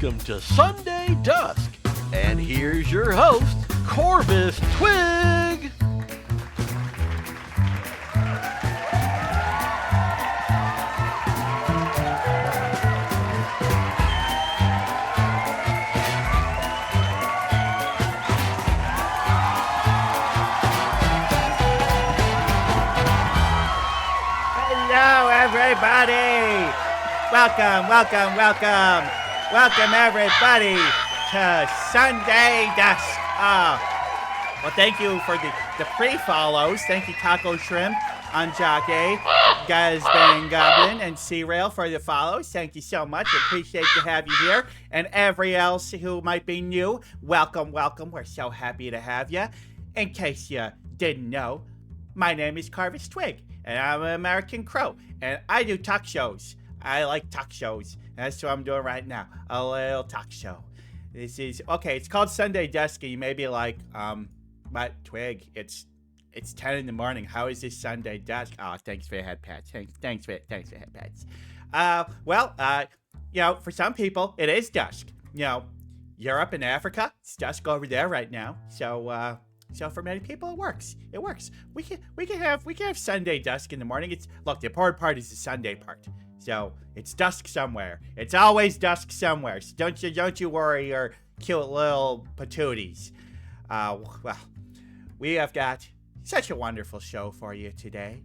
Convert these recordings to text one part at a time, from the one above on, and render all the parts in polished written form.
Welcome to Sunday Dusk. And here's your host, Corvus Twig. Hello, everybody. Welcome, everybody, to Sunday Dusk. Well, thank you for the pre-follows. Thank you, Taco Shrimp, Anjake, Gazbang Goblin, and C-Rail for the follows. Thank you so much. Appreciate to have you here. And every else who might be new, welcome. We're so happy to have you. In case you didn't know, my name is Corvus Twig, and I'm an American Crow, and I do talk shows. I like talk shows. That's what I'm doing right now. A little talk show. This is, okay, it's called Sunday Dusk, and you may be like, but Twig, it's 10 in the morning. How is this Sunday Dusk? Oh, thanks for your head pats. Thanks for head pats. For some people, it is dusk. Europe and Africa, it's dusk over there right now. So for many people, it works. We can have Sunday Dusk in the morning. Look, the important part is the Sunday part. So it's dusk somewhere. It's always dusk somewhere. So don't you worry your cute little patooties. Well, we have got such a wonderful show for you today.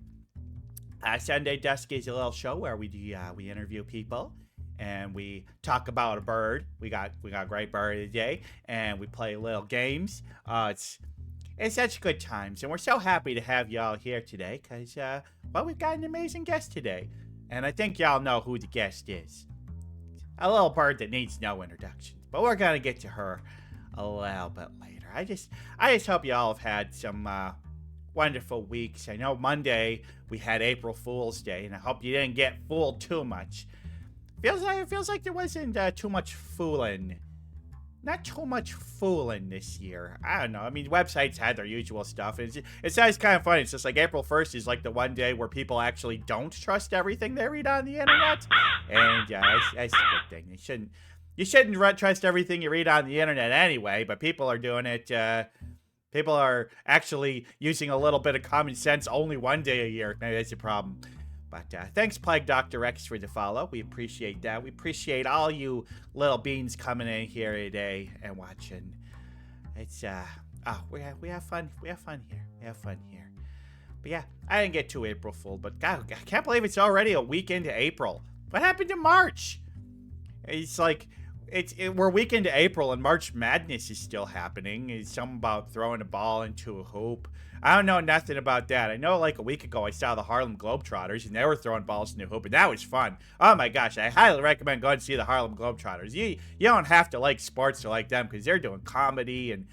Sunday Dusk is a little show where we interview people and we talk about a bird. We got a great bird of the day, and we play little games. It's such good times, and we're so happy to have y'all here today because we've got an amazing guest today. And I think y'all know who the guest is. A little bird that needs no introduction. But we're going to get to her a little bit later. I just hope y'all have had some wonderful weeks. I know Monday we had April Fool's Day, and I hope you didn't get fooled too much. Feels like there wasn't too much fooling. Not too much fooling this year. I don't know. I mean, websites had their usual stuff. It's kind of funny. It's just like April 1st is like the one day where people actually don't trust everything they read on the internet. And that's a good thing. You shouldn't trust everything you read on the internet anyway, but people are doing it. People are actually using a little bit of common sense only one day a year. Maybe that's a problem. But thanks, Plague Dr. X, for the follow. We appreciate that. We appreciate all you little beans coming in here today and watching. It's we have fun. We have fun here. But yeah, I didn't get too April Fool, but God, I can't believe it's already a week into April. What happened to March? It's like we're a week into April and March Madness is still happening. It's something about throwing a ball into a hoop. I don't know nothing about that. I know like a week ago I saw the Harlem Globetrotters and they were throwing balls in the hoop, and that was fun. Oh my gosh, I highly recommend going to see the Harlem Globetrotters. You don't have to like sports to like them because they're doing comedy, and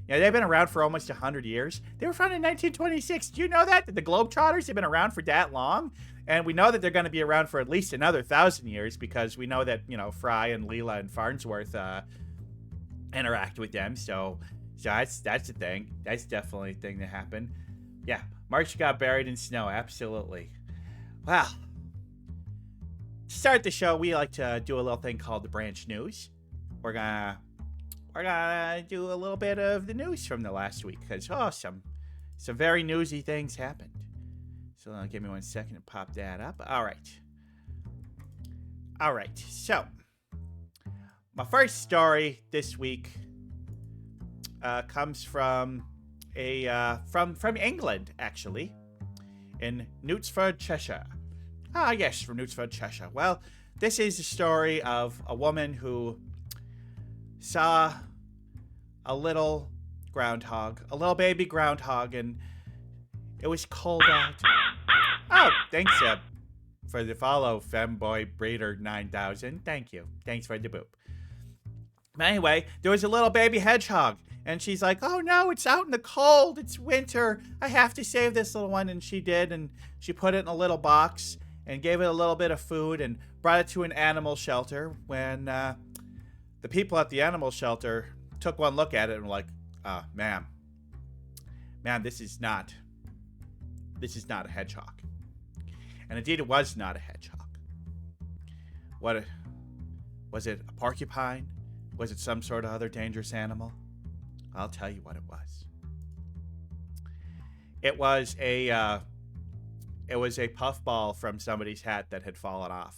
they've been around for almost 100 years. They were founded in 1926. Do you know that the Globetrotters have been around for that long? And we know that they're going to be around for at least another 1,000 years because we know that, Fry and Leela and Farnsworth interact with them. So that's a thing. That's definitely a thing that happened. Yeah, March got buried in snow. Absolutely. Well, to start the show, we like to do a little thing called the Branch News. We're gonna do a little bit of the news from the last week because some very newsy things happened. So give me 1 second to pop that up. All right. So my first story this week comes from from England, actually, in Knutsford, Cheshire. Yes, from Knutsford, Cheshire. Well, this is the story of a woman who saw a little baby groundhog, and it was cold out. Oh, thanks for the follow, Femboy Breeder 9000. Thank you. Thanks for the boop. But anyway, there was a little baby hedgehog, and she's like, oh no, it's out in the cold. It's winter. I have to save this little one. And she did, and she put it in a little box and gave it a little bit of food and brought it to an animal shelter. When the people at the animal shelter took one look at it and were like, ma'am, this is not a hedgehog. And indeed, it was not a hedgehog. What Was it a porcupine? Was it some sort of other dangerous animal? I'll tell you what it was. It was a puffball from somebody's hat that had fallen off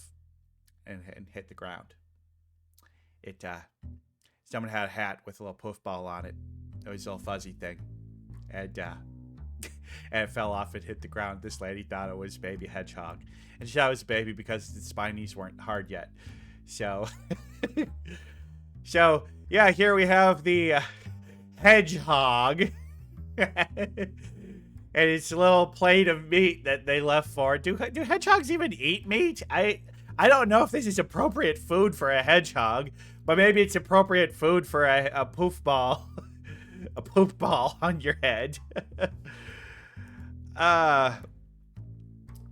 and hit the ground. Someone had a hat with a little puffball on it. It was a little fuzzy thing, and and it fell off and hit the ground. This lady thought it was baby hedgehog, and she thought it was a baby because the spinies weren't hard yet. So, so yeah, here we have the hedgehog. And it's a little plate of meat that they left for. Do hedgehogs even eat meat? I don't know if this is appropriate food for a hedgehog, but maybe it's appropriate food for a poof ball. A poof ball on your head.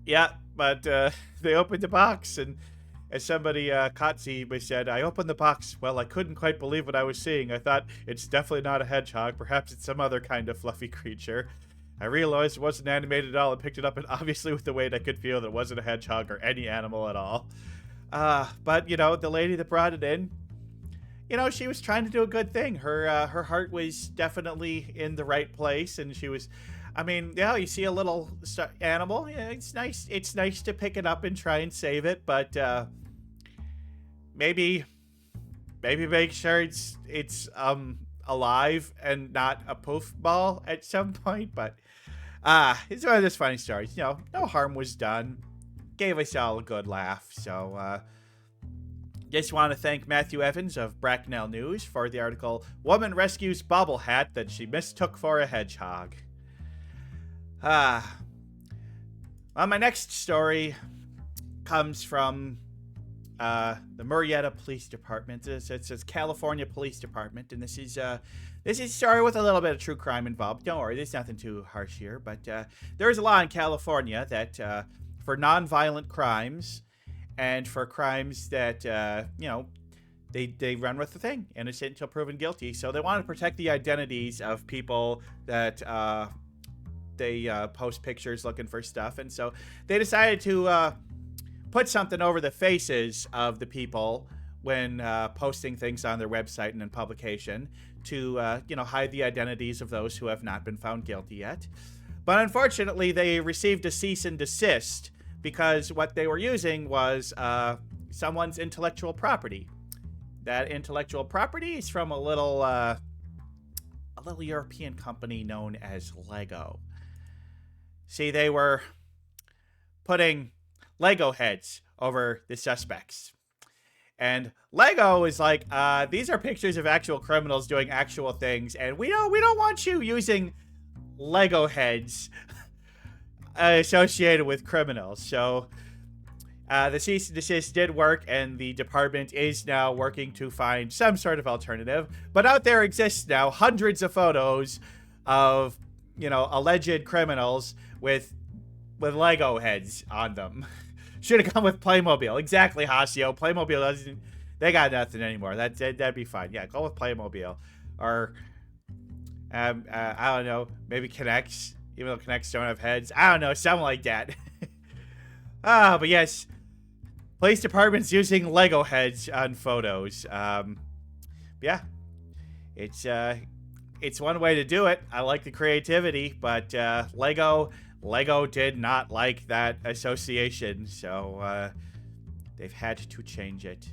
Yeah, but they opened the box, and as somebody, Kotzi, said, I opened the box. Well, I couldn't quite believe what I was seeing. I thought, it's definitely not a hedgehog. Perhaps it's some other kind of fluffy creature. I realized it wasn't animated at all and picked it up, and obviously with the weight I could feel that it wasn't a hedgehog or any animal at all. But, the lady that brought it in, she was trying to do a good thing. Her heart was definitely in the right place, and she was, you see a little animal, yeah, it's nice to pick it up and try and save it, but, maybe make sure it's alive and not a poof ball at some point. But it's one of those funny stories. No harm was done. Gave us all a good laugh. So just want to thank Matthew Evans of Bracknell News for the article, Woman Rescues Bobble Hat That She Mistook for a Hedgehog. Well, my next story comes from the Murrieta Police Department. It says California Police Department, and this is a story with a little bit of true crime involved. Don't worry, there's nothing too harsh here, but there is a law in California that for non-violent crimes and for crimes that they run with the thing, innocent until proven guilty. So they want to protect the identities of people that they post pictures looking for stuff, and so they decided to put something over the faces of the people when posting things on their website and in publication to, hide the identities of those who have not been found guilty yet. But unfortunately, they received a cease and desist because what they were using was someone's intellectual property. That intellectual property is from a little European company known as Lego. See, they were putting Lego heads over the suspects. And Lego is like, these are pictures of actual criminals doing actual things, and we don't want you using Lego heads associated with criminals. So the cease and desist did work, and the department is now working to find some sort of alternative. But out there exists now hundreds of photos of, alleged criminals with Lego heads on them. Should have come with Playmobil. Exactly, Hasio. Playmobil doesn't... They got nothing anymore. That'd be fine. Yeah, go with Playmobil. Or, I don't know, maybe Kinects. Even though Kinects don't have heads. I don't know, something like that. But yes. Police department's using Lego heads on photos. Yeah. It's one way to do it. I like the creativity, but Lego did not like that association, so they've had to change it.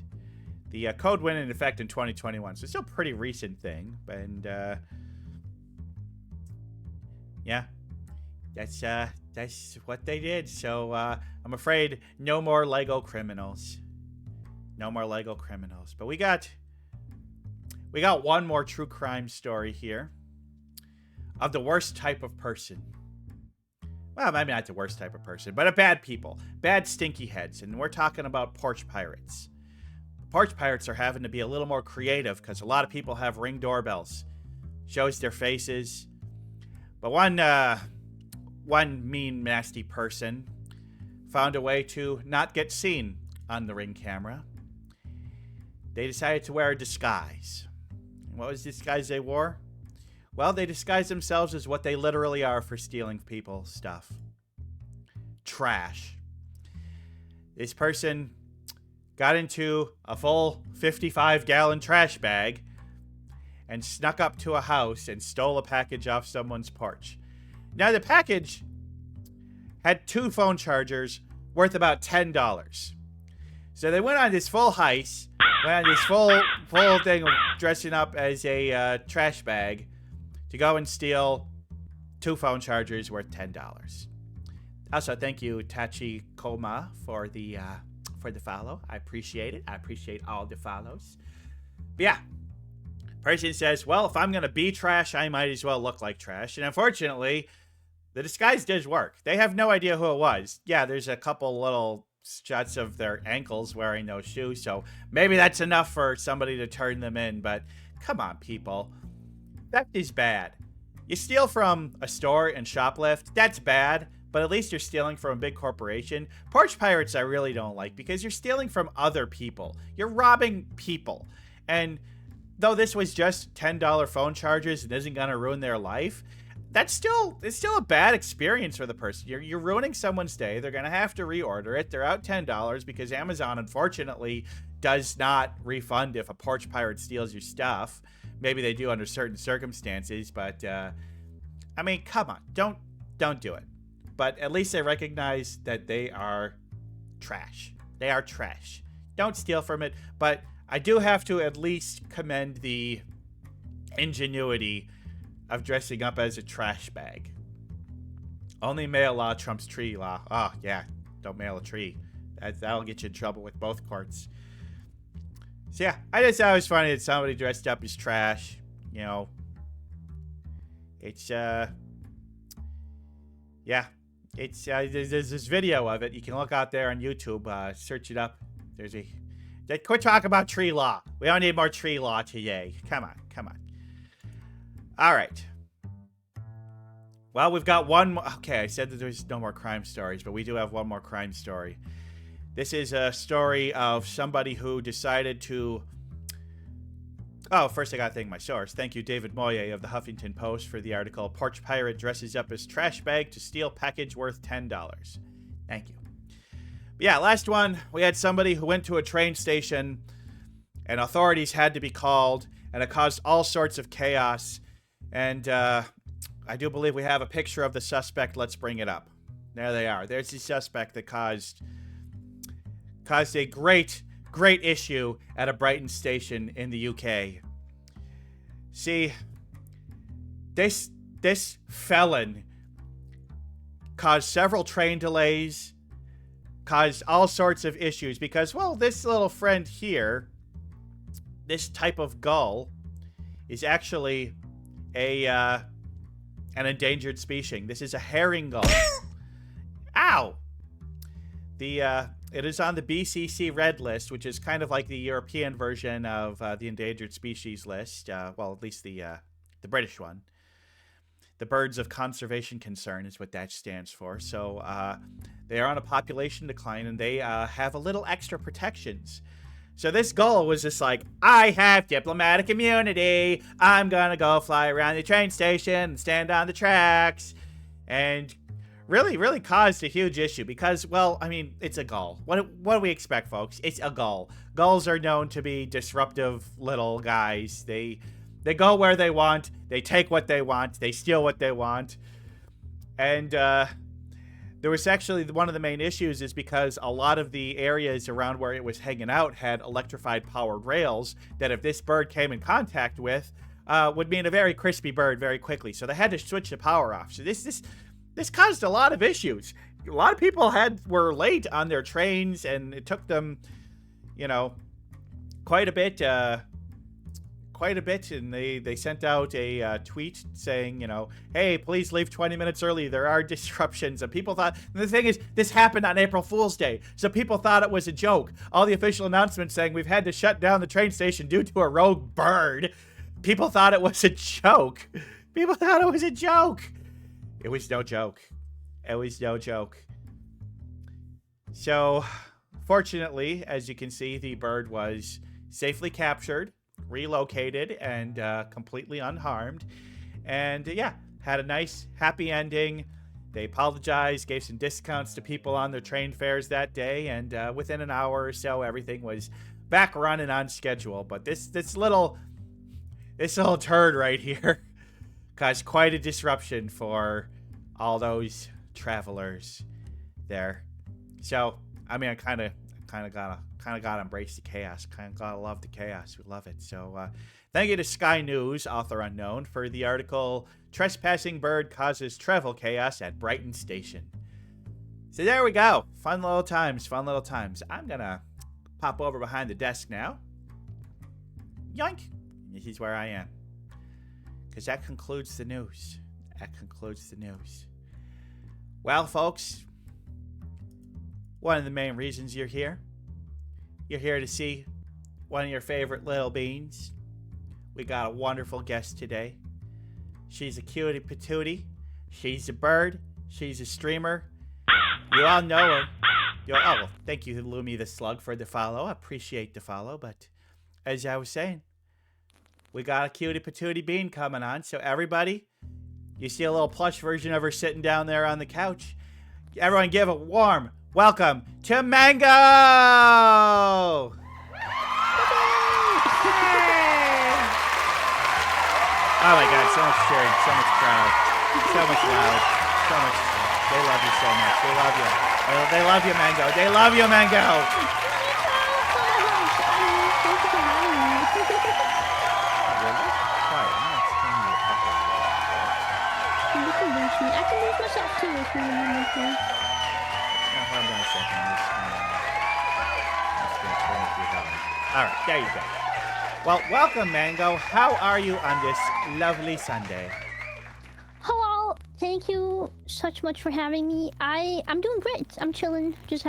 The code went into effect in 2021, so it's still a pretty recent thing. And yeah, that's what they did. So I'm afraid no more Lego criminals. No more Lego criminals. But we got one more true crime story here of the worst type of person. Well, maybe not the worst type of person, but a bad people. Bad stinky heads. And we're talking about porch pirates. Porch pirates are having to be a little more creative because a lot of people have Ring doorbells. Shows their faces. But one mean, nasty person found a way to not get seen on the Ring camera. They decided to wear a disguise. And what was the disguise they wore? Well, they disguise themselves as what they literally are for stealing people's stuff. Trash. This person got into a full 55-gallon trash bag and snuck up to a house and stole a package off someone's porch. Now, the package had 2 phone chargers worth about $10. So they went on this full heist, went on this full thing of dressing up as a trash bag to go and steal 2 phone chargers worth $10. Also, thank you, Tachi Koma, for the follow. I appreciate it. I appreciate all the follows. But yeah, person says, well, if I'm going to be trash, I might as well look like trash. And unfortunately, the disguise did work. They have no idea who it was. Yeah, there's a couple little shots of their ankles wearing those shoes, so maybe that's enough for somebody to turn them in. But come on, people. Theft is bad. You steal from a store and shoplift, that's bad. But at least you're stealing from a big corporation. Porch pirates I really don't like because you're stealing from other people. You're robbing people. And though this was just $10 phone charges and isn't going to ruin their life, it's still a bad experience for the person. You're ruining someone's day. They're going to have to reorder it. They're out $10 because Amazon, unfortunately, does not refund if a porch pirate steals your stuff. Maybe they do under certain circumstances, but I mean, come on. Don't do it. But at least they recognize that they are trash. They are trash. Don't steal from it. But I do have to at least commend the ingenuity of dressing up as a trash bag. Only mail law trumps tree law. Oh, yeah. Don't mail a tree. That'll get you in trouble with both courts. So, yeah. I just thought it was funny that somebody dressed up as trash. You know. It's, yeah. It's there's this video of it. You can look out there on YouTube. Search it up. Quit talking about tree law. We don't need more tree law today. Come on. All right. Well, we've got one more. Okay, I said that there's no more crime stories, but we do have one more crime story. This is a story of somebody who decided to... Oh, first I gotta thank my source. Thank you, David Moye of the Huffington Post, for the article, Porch Pirate Dresses Up as Trash Bag to Steal Package Worth $10. Thank you. But yeah, last one, we had somebody who went to a train station and authorities had to be called, and it caused all sorts of chaos. And I do believe we have a picture of the suspect. Let's bring it up. There they are. There's the suspect that caused a great issue at a Brighton station in the UK. See, this felon caused several train delays, caused all sorts of issues because, well, this little friend here, this type of gull, is actually an endangered species. This is a herring gull. Ow! It is on the BCC Red List, which is kind of like the European version of the endangered species list. Well, at least the British one. The Birds of Conservation Concern is what that stands for. So they are on a population decline, and they have a little extra protections. So this gull was just like, I have diplomatic immunity. I'm going to go fly around the train station and stand on the tracks. And really caused a huge issue because, well, I mean, it's a gull. What do we expect, folks? It's a gull. Gulls are known to be disruptive little guys. They go where they want. They take what they want. They steal what they want. And there was actually one of the main issues is because a lot of the areas around where it was hanging out had electrified powered rails that if this bird came in contact with would mean a very crispy bird very quickly. So they had to switch the power off. So this caused a lot of issues. A lot of people were late on their trains, and it took them, quite a bit. And they sent out a tweet saying, hey, please leave 20 minutes early. There are disruptions. And people thought, and the thing is, this happened on April Fool's Day. So people thought it was a joke. All the official announcements saying we've had to shut down the train station due to a rogue bird. People thought it was a joke. It was no joke. So, fortunately, as you can see, the bird was safely captured, relocated, and completely unharmed. And, yeah, had a nice, happy ending. They apologized, gave some discounts to people on their train fares that day, and within an hour or so, everything was back running on schedule. But this little turd right here caused quite a disruption for all those travelers there. So, I mean, I kind of gotta embrace the chaos. Kind of gotta love the chaos. We love it. So, thank you to Sky News, author unknown, for the article "Trespassing Bird Causes Travel Chaos at Brighton Station." So there we go. Fun little times. Fun little times. I'm gonna pop over behind the desk now. Yoink. This is where I am. Because that concludes the news. That concludes the news. Well, folks, one of the main reasons you're here to see one of your favorite little beans. We got a wonderful guest today. She's a cutie patootie. She's a bird. She's a streamer. You all know her. Well, thank you, Lumi the Slug, for the follow. I appreciate the follow. But as I was saying, we got a cutie patootie bean coming on. So everybody, you see a little plush version of her sitting down there on the couch. Everyone give a warm welcome to Mango! Oh my god, so much cheering, so much crowd, so much loud, so much. They love you so much. They love you. They love you, Mango. They love you, Mango. I can lose myself too if you want me to. Hold on a second. Alright, there you go. Well, welcome, Mango. How are you on this lovely Sunday? Hello, thank you such much for having me. I'm doing great. I'm chilling, just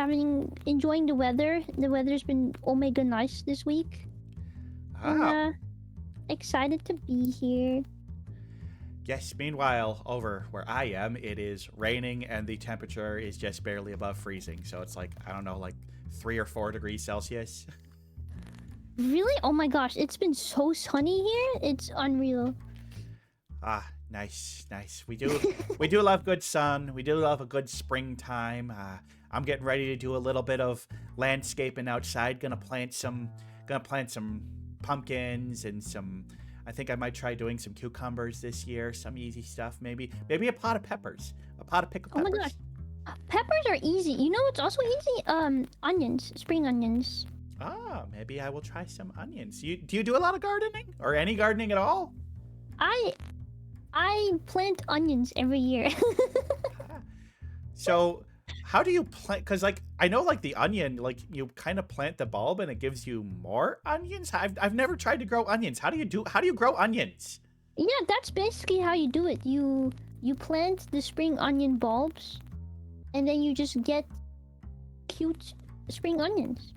enjoying the weather. The weather's been omega nice this week. And, excited to be here. Yes, meanwhile, over where I am, it is raining and the temperature is just barely above freezing. So it's like, I don't know, like 3 or 4 degrees Celsius. Really? Oh my gosh, it's been so sunny here. It's unreal. Ah, nice, nice. We do love good sun. We do love a good springtime. I'm getting ready to do a little bit of landscaping outside. Gonna plant some pumpkins and some. I think I might try doing some cucumbers this year. Some easy stuff, maybe a pot of peppers, a pot of pickled peppers. Oh my gosh, peppers are easy. You know what's also easy? Onions, spring onions. Ah, maybe I will try some onions. Do you do a lot of gardening or any gardening at all? I plant onions every year. So, how do you plant? Because like I know, like the onion, like you kind of plant the bulb and it gives you more onions. I've never tried to grow onions. How do you grow onions? Yeah, that's basically how you do it. You plant the spring onion bulbs, and then you just get cute spring onions.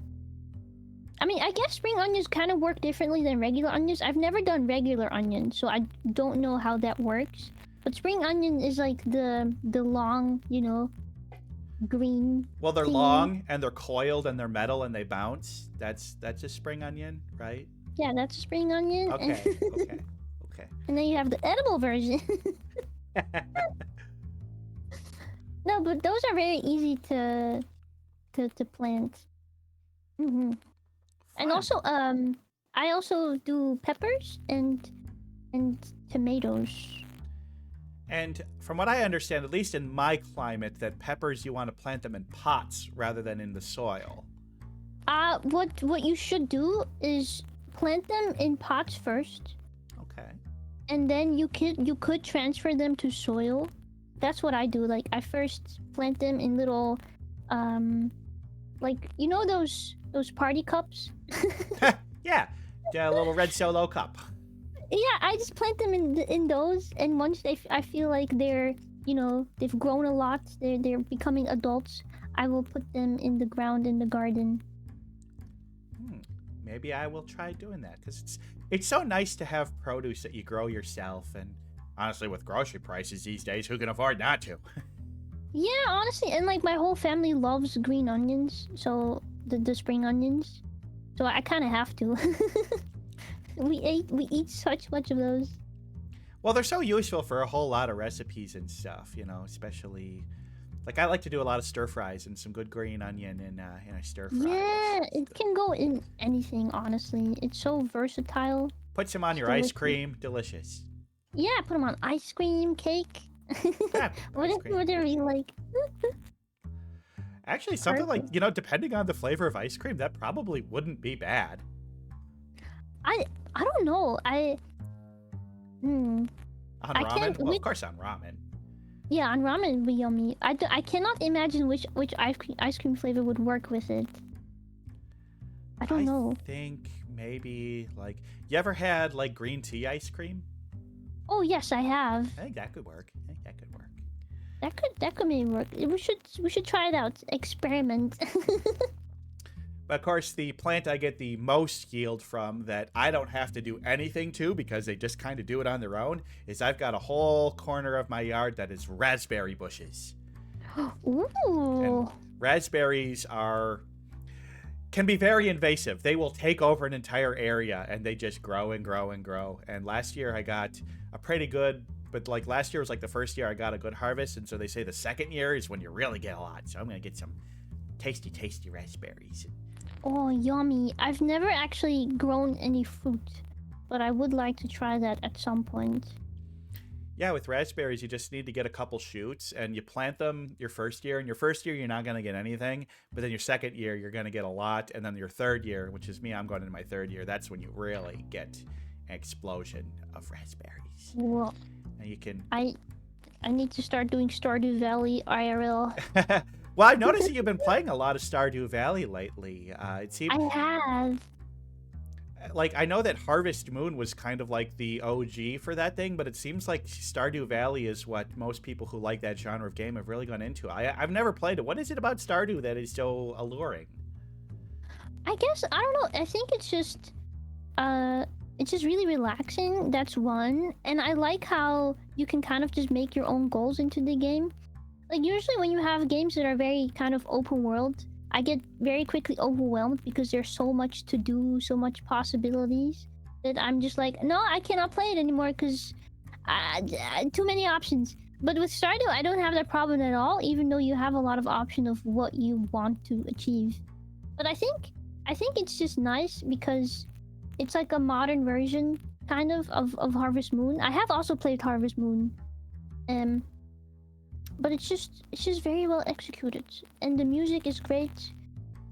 I mean, I guess spring onions kind of work differently than regular onions. I've never done regular onions, so I don't know how that works. But spring onion is like the long, green. Well, they're thing. long and they're coiled and they're metal and they bounce. That's a spring onion, right? Yeah, that's a spring onion. Okay, okay. And then you have the edible version. No, but those are very easy to plant. Mm-hmm. And also, I also do peppers and tomatoes. And from what I understand, at least in my climate, that peppers you want to plant them in pots rather than in the soil. What you should do is plant them in pots first. Okay. And then you could transfer them to soil. That's what I do. Like I first plant them in little, like those party cups. Yeah, the little red Solo cup. Yeah, I just plant them in those, and once I feel like they're, they've grown a lot, they're becoming adults, I will put them in the ground in the garden. Maybe I will try doing that, because it's so nice to have produce that you grow yourself, and honestly, with grocery prices these days, who can afford not to? Yeah, honestly, and like my whole family loves green onions, so the spring onions, so I kind of have to. We eat such much of those. Well, they're so useful for a whole lot of recipes and stuff, especially like I like to do a lot of stir fries and some good green onion in a stir fry. Yeah, It's it can go in anything, honestly. It's so versatile. Put some on It's your ice delicious. cream, delicious. Yeah, put them on ice cream, cake. Yeah, ice cream. Whatever you like. Actually, something like, Perfect. depending on the flavor of ice cream, that probably wouldn't be bad. I don't know. Hmm. On I ramen? can't. Well, of course on ramen. Yeah, on ramen would be yummy. I cannot imagine which ice cream flavor would work with it. I don't know. I think maybe, like, you ever had, like, green tea ice cream? Oh yes, I have. I think that could work. That could maybe work. We should try it out. Experiment. But of course, the plant I get the most yield from that I don't have to do anything to because they just kind of do it on their own is I've got a whole corner of my yard that is raspberry bushes. Ooh. And raspberries can be very invasive. They will take over an entire area and they just grow and grow and grow. And last year I got a pretty good, but like last year was like the first year I got a good harvest. And so they say the second year is when you really get a lot. So I'm going to get some tasty, tasty raspberries. Oh, yummy. I've never actually grown any fruit, but I would like to try that at some point. Yeah, with raspberries, you just need to get a couple shoots and you plant them your first year. And your first year, you're not going to get anything. But then your second year, you're going to get a lot. And then your third year, which is me, I'm going into my third year. That's when you really get an explosion of raspberries. Well, And you can... I need to start doing Stardew Valley IRL. Well, I've noticed that you've been playing a lot of Stardew Valley lately. It seems... I have. Like, I know that Harvest Moon was kind of like the OG for that thing, but it seems like Stardew Valley is what most people who like that genre of game have really gone into. I've never played it. What is it about Stardew that is so alluring? I guess I don't know. I think it's just really relaxing. That's one. And I like how you can kind of just make your own goals into the game. Like usually when you have games that are very kind of open world, I get very quickly overwhelmed because there's so much to do, so much possibilities that I'm just like, no, I cannot play it anymore because too many options. But with Stardew, I don't have that problem at all, even though you have a lot of option of what you want to achieve. But I think it's just nice because it's like a modern version kind of Harvest Moon. I have also played Harvest Moon. But it's just very well executed, and the music is great.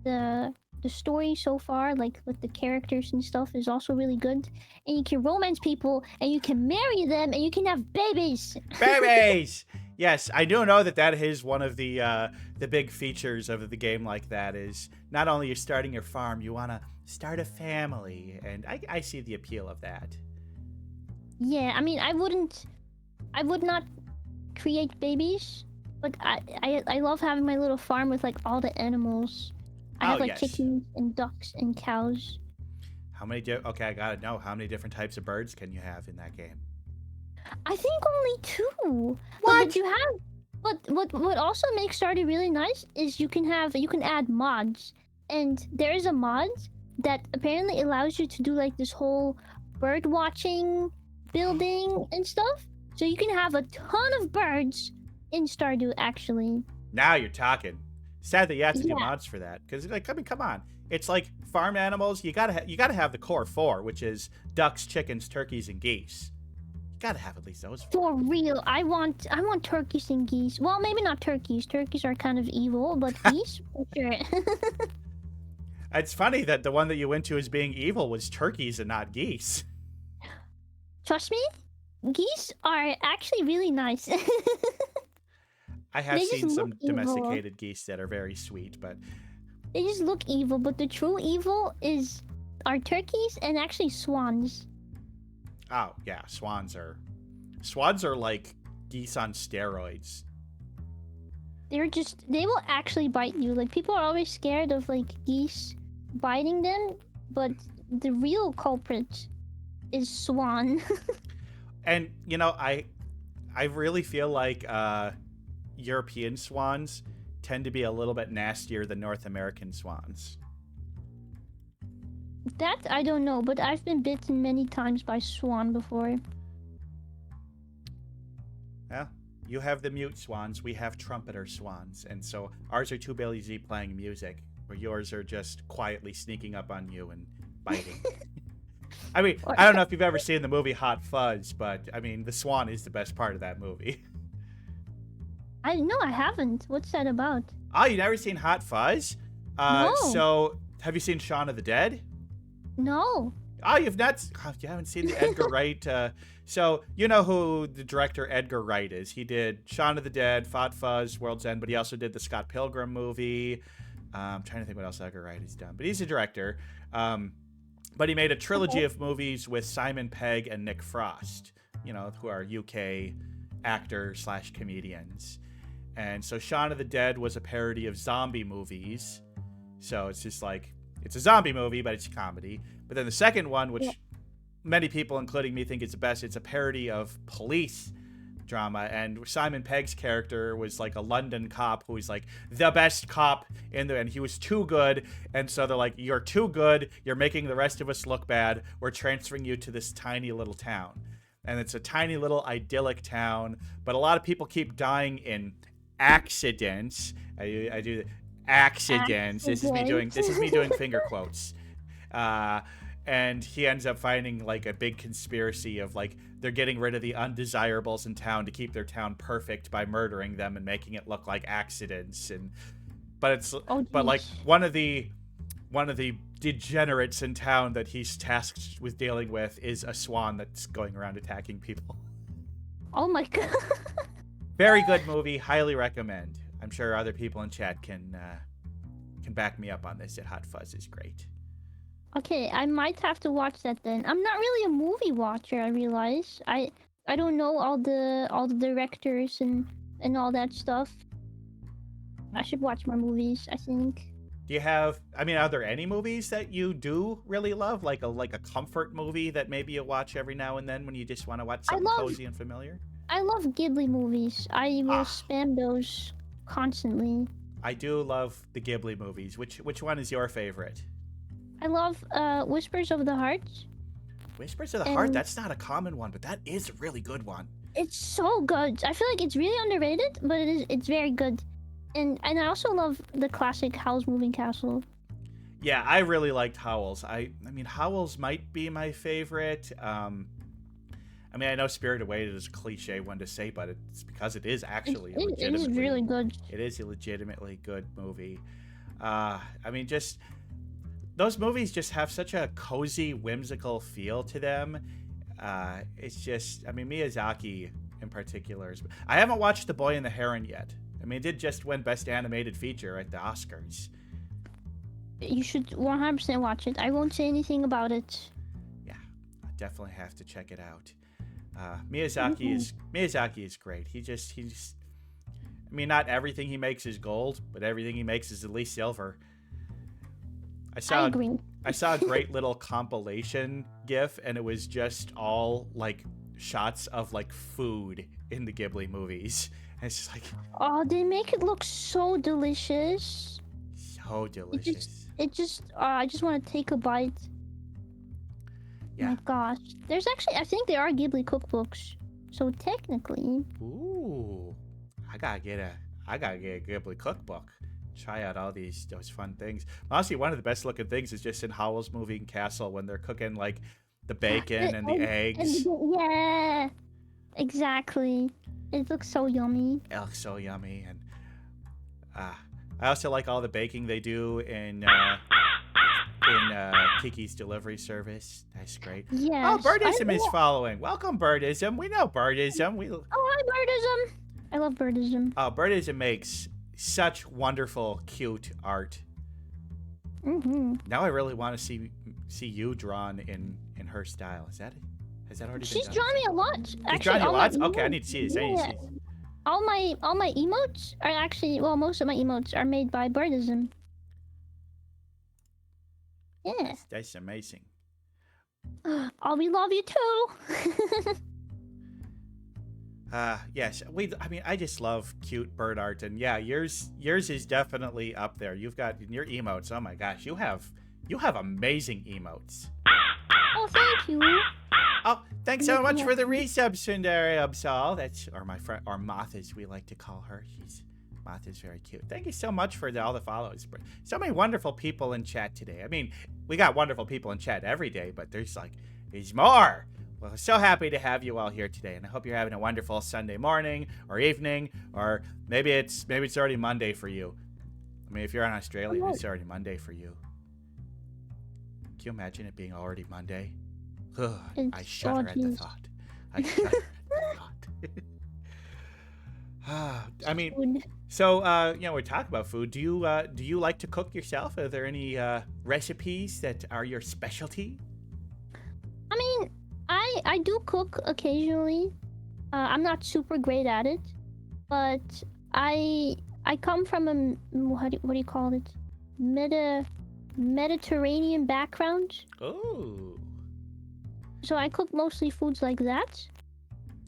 The story so far, like with the characters and stuff, is also really good. And you can romance people, and you can marry them, and you can have babies. Babies! Yes, I do know that is one of the big features of the game like that is not only you're starting your farm, you want to start a family, and I see the appeal of that. Yeah, I mean, I would not create babies, but I love having my little farm with like all the animals. I have like chickens and ducks and cows. How many okay, I gotta know, how many different types of birds can you have in that game? I think only 2. What? But you have what also makes Stardew really nice is you can add mods. And there is a mod that apparently allows you to do like this whole bird watching building and stuff. So you can have a ton of birds in Stardew, actually. Now you're talking. Sad that you have to do mods for that, because like, I mean, come on, it's like farm animals. You gotta have the core 4, which is ducks, chickens, turkeys, and geese. You gotta have at least those 4. For real, I want turkeys and geese. Well, maybe not turkeys. Turkeys are kind of evil, but geese, for sure. It's funny that the one that you went to as being evil was turkeys and not geese. Trust me. Geese are actually really nice. I have seen some domesticated geese that are very sweet, but they just look evil. But the true evil are turkeys and actually swans. Oh yeah, swans are like geese on steroids. They will actually bite you. Like people are always scared of like geese biting them, but the real culprit is swan. And I really feel like European swans tend to be a little bit nastier than North American swans. That I don't know, but I've been bitten many times by swan before. You have the mute swans. We have trumpeter swans. And so ours are too busy playing music, where yours are just quietly sneaking up on you and biting. I mean, I don't know if you've ever seen the movie Hot Fuzz, but I mean, the swan is the best part of that movie. I haven't. What's that about? Oh, you never seen Hot Fuzz? No. So, have you seen Shaun of the Dead? No. Oh, you haven't seen the Edgar Wright. So, you know who the director Edgar Wright is. He did Shaun of the Dead, Hot Fuzz, World's End, but he also did the Scott Pilgrim movie. I'm trying to think what else Edgar Wright has done. But he's a director. But he made a trilogy of movies with Simon Pegg and Nick Frost, who are UK actors/comedians. And so Shaun of the Dead was a parody of zombie movies. So it's just like, it's a zombie movie, but it's a comedy. But then the second one, which many people, including me, think is the best, it's a parody of police drama. And Simon Pegg's character was like a London cop who was like the best cop and he was too good. And so they're like, you're too good. You're making the rest of us look bad. We're transferring you to this tiny little town. And it's a tiny little idyllic town, but a lot of people keep dying in accidents. I do accidents. This is me doing finger quotes. And he ends up finding like a big conspiracy of like they're getting rid of the undesirables in town to keep their town perfect by murdering them and making it look like accidents. But like one of the degenerates in town that he's tasked with dealing with is a swan that's going around attacking people. Oh my god. Very good movie. Highly recommend. I'm sure other people in chat can back me up on this. That Hot Fuzz is great. Okay, I might have to watch that then. I'm not really a movie watcher, I realize. I don't know all the directors and all that stuff. I should watch more movies, I think. Do you have, are there any movies that you do really love? Like a comfort movie that maybe you watch every now and then when you just want to watch something cozy and familiar? I love Ghibli movies. I will spam those constantly. I do love the Ghibli movies. Which one is your favorite? I love Whispers of the Heart. Whispers of the Heart? That's not a common one, but that is a really good one. It's so good. I feel like it's really underrated, but it's very good. And I also love the classic Howl's Moving Castle. Yeah, I really liked Howl's. I mean, Howl's might be my favorite. I know Spirited Away is a cliche one to say, but it's because it is actually it is really good. It is a legitimately good movie. Just those movies just have such a cozy, whimsical feel to them. It's just, Miyazaki in particular. I haven't watched The Boy and the Heron yet. It did just win Best Animated Feature at the Oscars. You should 100% watch it. I won't say anything about it. Yeah, I definitely have to check it out. Miyazaki is great. He just not everything he makes is gold, but everything he makes is at least silver. I agree. I saw a great little compilation GIF, and it was just all like shots of like food in the Ghibli movies. And it's just like, oh, they make it look so delicious. So delicious. I just want to take a bite. Yeah. My gosh. I think there are Ghibli cookbooks. So technically. Ooh. I gotta get a Ghibli cookbook. Try out all those fun things. Honestly, one of the best looking things is just in Howl's Moving Castle when they're cooking like the bacon and the eggs. Yeah. Exactly. It looks so yummy. It looks so yummy. And I also like all the baking they do in Kiki's delivery service. That's great. Yes. Oh, Birdism is following. Welcome, Birdism. We know Birdism. Oh, hi, Birdism. I love Birdism. Oh, Birdism makes such wonderful, cute art. Mm-hmm. Now I really want to see you drawn in her style. Has that already been She's done? drawn me a lot. She's drawn you a lot? Okay, I need to see this. Yeah. All my emotes are actually, most of my emotes are made by Birdism. Yeah. That's amazing. Oh, we love you too. Yes. I just love cute bird art, and yeah, yours is definitely up there. You've got your emotes. Oh my gosh, you have amazing emotes. Oh, thank you. Oh, thanks so much for the resub, Sundari Absal. That's or my friend, or Moth as we like to call her. Moth is very cute. Thank you so much for all the follows. So many wonderful people in chat today. I mean, we got wonderful people in chat every day, but there's more. Well, so happy to have you all here today, and I hope you're having a wonderful Sunday morning or evening, or maybe it's already Monday for you. I mean, if you're in Australia, it's already Monday for you. Can you imagine it being already Monday? Ugh, I shudder at the thought. I shudder at the thought. I mean, so we're talking about food. Do you like to cook yourself? Are there any recipes that are your specialty? I mean, I do cook occasionally. I'm not super great at it, but I come from a what do you call it? Mediterranean background. Oh. So I cook mostly foods like that.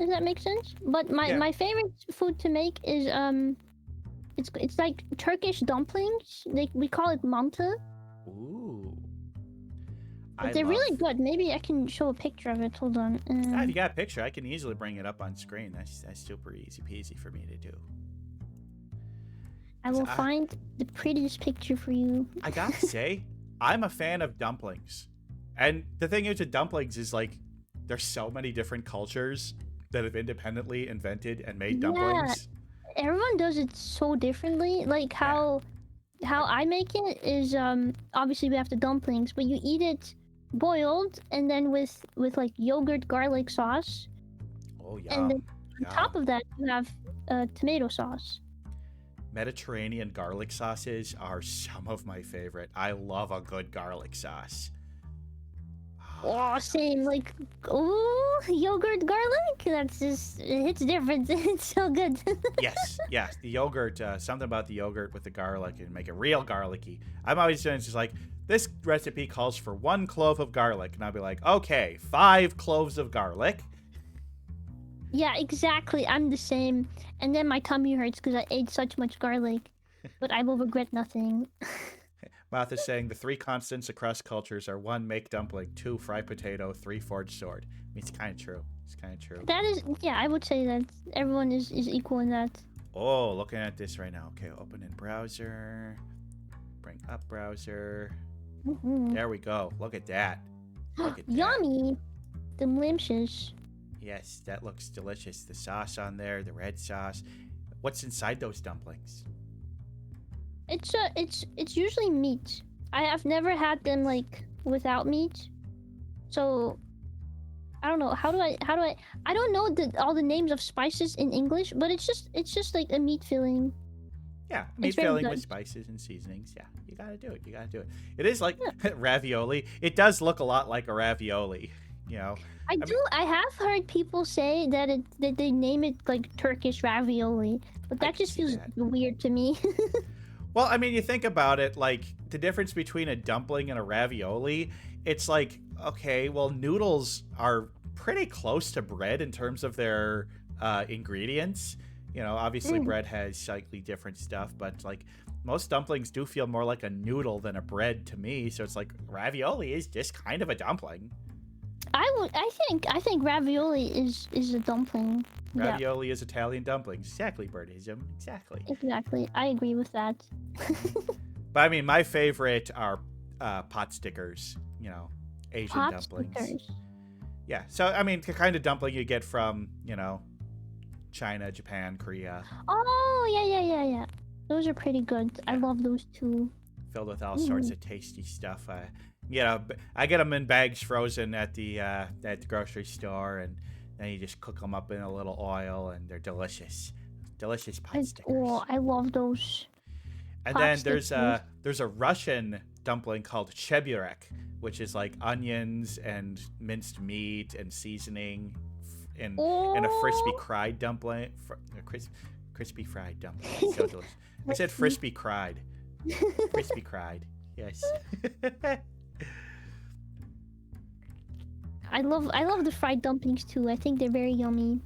Does that make sense? But my favorite food to make is it's like Turkish dumplings. We call it mantı. Ooh. But they're really good. Maybe I can show a picture of it. Hold on. If you got a picture, I can easily bring it up on screen. That's super easy peasy for me to do. I will find the prettiest picture for you. I gotta say, I'm a fan of dumplings. And the thing is with dumplings is like, there's so many different cultures that have independently invented and made dumplings. Yeah, everyone does it so differently. Like how I make it is obviously we have the dumplings, but you eat it boiled and then with like yogurt garlic sauce. Oh yeah. And then on top of that you have tomato sauce. Mediterranean garlic sauces are some of my favorite. I love a good garlic sauce. Oh, same. Like, ooh, yogurt garlic. That's just it's different. It's so good. yes. The yogurt. Something about the yogurt with the garlic and make it real garlicky. I'm always doing just like this recipe calls for 1 clove of garlic, and I'll be like, okay, 5 cloves of garlic. Yeah, exactly. I'm the same. And then my tummy hurts because I ate such much garlic, but I will regret nothing. Martha's saying the 3 constants across cultures are 1, make dumpling, 2, fry potato, 3, forge sword. I mean, it's kind of true. That is, yeah, I would say that everyone is equal in that. Oh, looking at this right now. Okay, open in browser. Bring up browser. Mm-hmm. There we go. Look at that. Yummy. Delicious. Yes, that looks delicious. The sauce on there, the red sauce. What's inside those dumplings? It's usually meat. I have never had them like without meat. So I don't know. How do I I don't know all the names of spices in English, but it's just like a meat filling. Yeah, meat filling with spices and seasonings. Yeah, you gotta do it. It is like ravioli. It does look a lot like a ravioli, you know. I have heard people say that they name it like Turkish ravioli, but that just feels weird to me. Well, I mean, you think about it, like, the difference between a dumpling and a ravioli, it's like, okay, well, noodles are pretty close to bread in terms of their ingredients. You know, obviously bread has slightly different stuff, but, like, most dumplings do feel more like a noodle than a bread to me, so it's like, ravioli is just kind of a dumpling. I think ravioli is a dumpling. Ravioli is Italian dumplings. Exactly, Birdism. Exactly. I agree with that. But I mean, my favorite are pot stickers, you know, Asian dumplings. Stickers. Yeah. So, I mean, the kind of dumpling you get from, you know, China, Japan, Korea. Oh, yeah. Those are pretty good. Yeah. I love those too. Filled with all sorts of tasty stuff. You know, I get them in bags frozen at the grocery store, and then you just cook them up in a little oil, and they're delicious. Delicious pot stickers. Oh, I love those. And then there's a Russian dumpling called cheburek, which is like onions and minced meat and seasoning in a crispy fried dumpling. Crispy fried dumpling. So delicious. I said crispy cried. Crispy cried. Yes. I love the fried dumplings too. I think they're very yummy.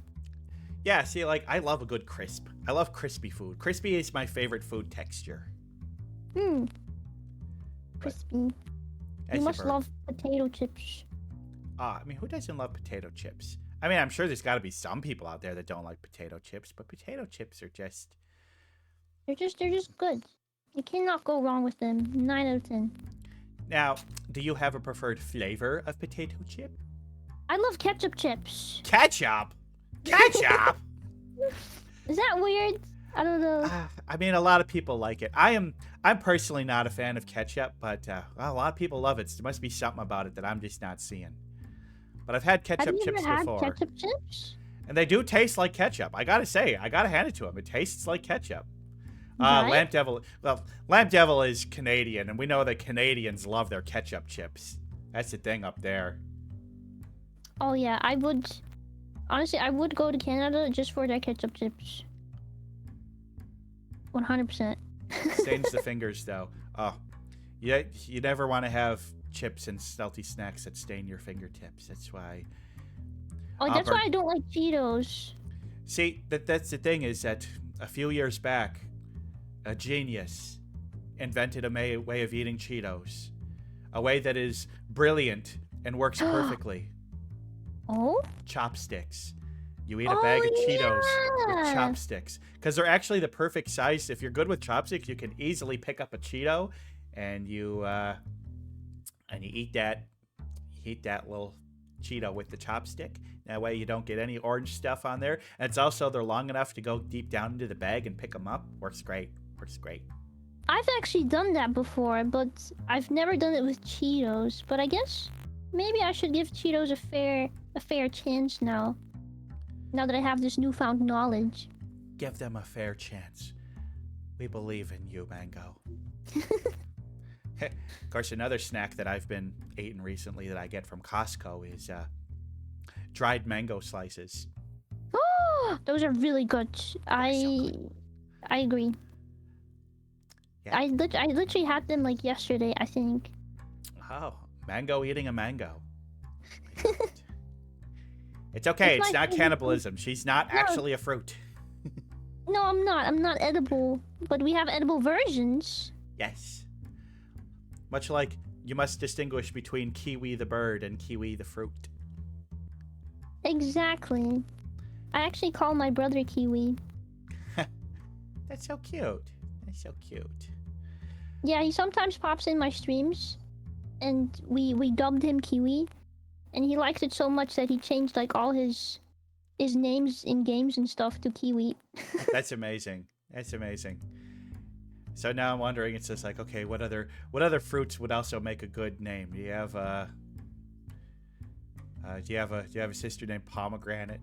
Yeah, see, like, I love a good crisp. I love crispy food. Crispy is my favorite food texture. Crispy. You must love potato chips. I mean, who doesn't love potato chips? I mean, I'm sure there's got to be some people out there that don't like potato chips, but potato chips are just. They're just good. You cannot go wrong with them. 9 out of 10. Now, do you have a preferred flavor of potato chip? I love ketchup chips. Ketchup? Ketchup? Is that weird? I don't know. I mean, a lot of people like it. I'm personally not a fan of ketchup, but well, a lot of people love it. So there must be something about it that I'm just not seeing. But I've had ketchup Have you chips ever had before, ketchup chips? and they do taste like ketchup. I gotta say, I gotta hand it to them. It tastes like ketchup. Right? Lamp Devil. Well, Lamp Devil is Canadian, and we know that Canadians love their ketchup chips. That's the thing up there. Oh yeah, I would. Honestly, I would go to Canada just for their ketchup chips. 100%. Stains the fingers, though. Oh, you never want to have chips and salty snacks that stain your fingertips. That's why. Oh, that's why I don't like Cheetos. See, that's the thing is that a few years back, a genius invented a way of eating Cheetos, a way that is brilliant and works perfectly. Oh? Chopsticks. You eat a bag of Cheetos with chopsticks. Because they're actually the perfect size. If you're good with chopsticks, you can easily pick up a Cheeto and you eat that little Cheeto with the chopstick. That way you don't get any orange stuff on there. And it's also, they're long enough to go deep down into the bag and pick them up. Works great. Works great. I've actually done that before, but I've never done it with Cheetos. But I guess maybe I should give Cheetos a fair chance now. Now that I have this newfound knowledge. Give them a fair chance. We believe in you, Mango. Of course, another snack that I've been eating recently that I get from Costco is dried mango slices. Oh, those are really good. I agree. Yeah. I literally had them like yesterday, I think. Oh, mango eating a mango. It's okay. It's not cannibalism. She's not actually a fruit. No, I'm not. I'm not edible. But we have edible versions. Yes. Much like you must distinguish between kiwi the bird and kiwi the fruit. Exactly. I actually call my brother Kiwi. That's so cute. That's so cute. Yeah, he sometimes pops in my streams. And we dubbed him Kiwi. And he likes it so much that he changed like all his names in games and stuff to Kiwi. That's amazing. That's amazing. So now I'm wondering, it's just like, okay, what other fruits would also make a good name? Do you have a sister named Pomegranate?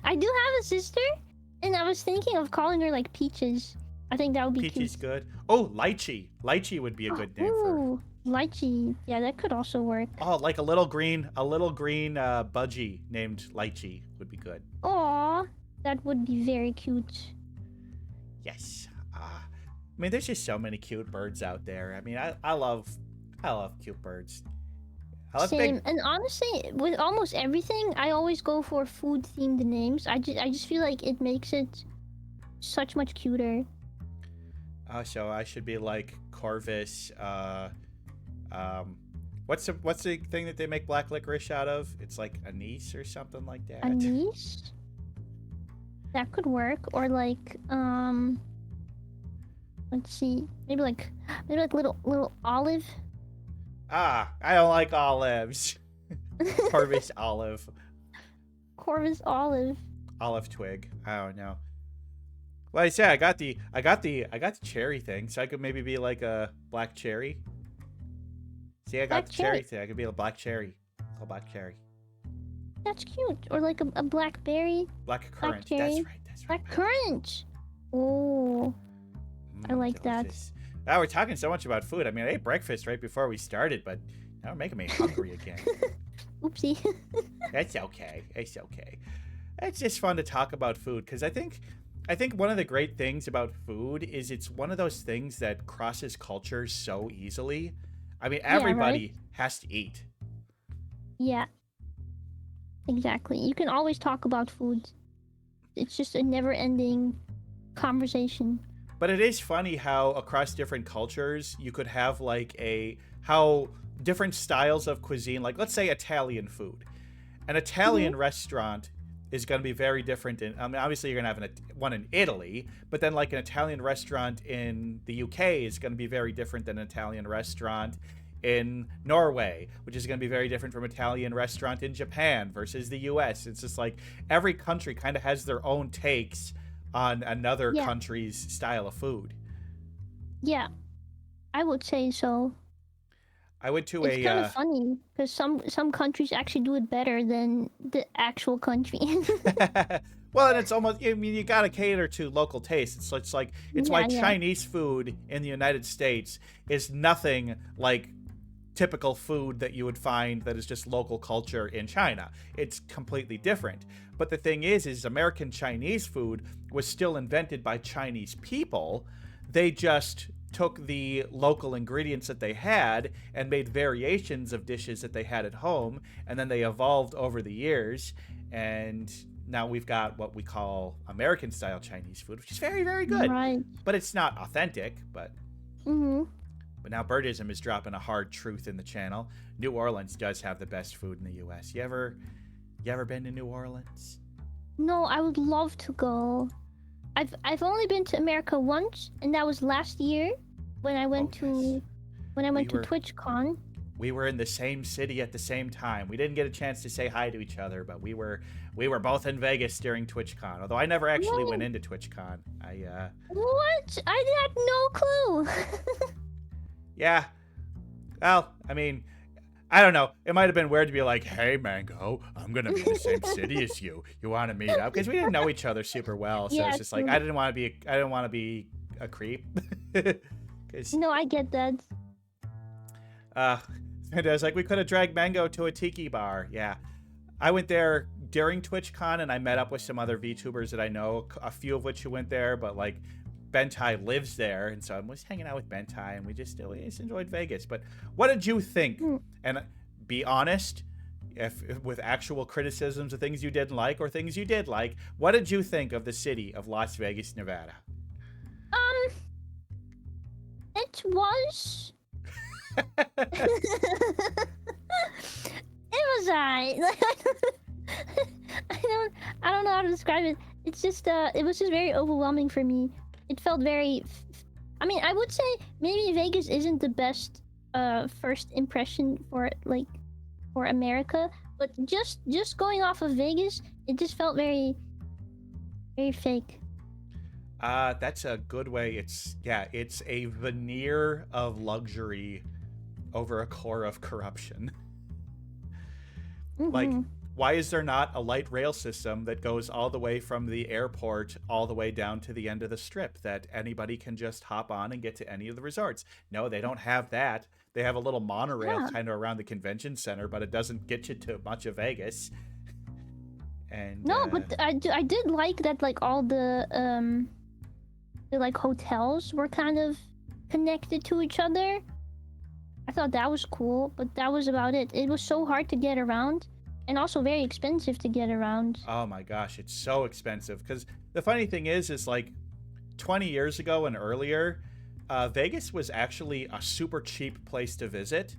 I do have a sister, and I was thinking of calling her like Peaches. I think that would be cute. Peachy's good. Oh, Lychee. Lychee would be a good name for. Ooh, lychee. Yeah, that could also work. Oh, like a little green budgie named Lychee would be good. Aw, that would be very cute. Yes. I mean, there's just so many cute birds out there. I mean, I love cute birds. I love Same. And honestly, with almost everything, I always go for food-themed names. I just feel like it makes it much cuter. Oh, so I should be like Corvus. What's the thing that they make black licorice out of? It's like anise or something like that. Anise? That could work. Or like, let's see, maybe like little olive. I don't like olives. Corvus olive. Corvus olive. Olive twig. I don't know. Well, I said I got the cherry thing, so I could maybe be like a black cherry. See, I got the cherry thing. I could be a black cherry. Called black cherry. That's cute. Or like a blackberry. Black currant. Cherry. That's right. Black currant. Oh, I like delicious. Now we're talking so much about food. I mean, I ate breakfast right before we started, but now we're making me hungry again. Oopsie. It's okay. It's okay. It's just fun to talk about food because I think one of the great things about food is it's one of those things that crosses cultures so easily. I mean, everybody has to eat. Yeah. Exactly. You can always talk about food. It's just a never-ending conversation. But it is funny how across different cultures you could have like how different styles of cuisine, like let's say Italian food. An Italian restaurant is going to be very different. I mean, obviously you're going to have one in Italy, but then like an Italian restaurant in the UK is going to be very different than an Italian restaurant in Norway, which is going to be very different from Italian restaurant in Japan versus the US. It's just like every country kind of has their own takes on another country's style of food. Yeah, I would say so. I went to It's kind of funny because some countries actually do it better than the actual country. Well, and it's almost, I mean, you gotta cater to local tastes. It's like why Chinese food in the United States is nothing like typical food that you would find that is just local culture in China. It's completely different. But the thing is American Chinese food was still invented by Chinese people. They just took the local ingredients that they had and made variations of dishes that they had at home, and then they evolved over the years, and now we've got what we call American style Chinese food, which is very, very good. Right. But it's not authentic. But Mhm. but now Birdism is dropping a hard truth in the channel. New Orleans does have the best food in the U.S. You ever been to New Orleans? No, I would love to go. I've only been to America once, and that was last year when I went to TwitchCon. We were in the same city at the same time. We didn't get a chance to say hi to each other, but we were both in Vegas during TwitchCon. Although I never actually went into TwitchCon. What? I had no clue. Yeah. Well, I mean, I don't know. It might have been weird to be like, "Hey, Mango, I'm gonna be in the same city as you. You want to meet up?" Because we didn't know each other super well, so it's just like I didn't want to be a creep. No, I get that. And I was like, we could have dragged Mango to a tiki bar. Yeah, I went there during TwitchCon, and I met up with some other VTubers that I know, a few of which who went there, but like Bentai lives there, and so I was hanging out with Bentai, and we just enjoyed Vegas. But what did you think? And be honest, if with actual criticisms of things you didn't like or things you did like, what did you think of the city of Las Vegas, Nevada? It was. It was alright. I don't know how to describe it. It's just it was just very overwhelming for me. It felt very. I mean, I would say maybe Vegas isn't the best first impression for America, but just going off of Vegas, it just felt very, very fake. That's a good way. It's a veneer of luxury over a core of corruption. Like, why is there not a light rail system that goes all the way from the airport all the way down to the end of the strip that anybody can just hop on and get to any of the resorts? No, they don't have that. They have a little monorail kind of around the convention center, but it doesn't get you to much of Vegas. And no, but I did like that, like all the like hotels were kind of connected to each other. I thought that was cool, but that was about it. It was so hard to get around, and also very expensive to get around. Oh my gosh, it's so expensive. Because the funny thing is like 20 years ago and earlier, Vegas was actually a super cheap place to visit.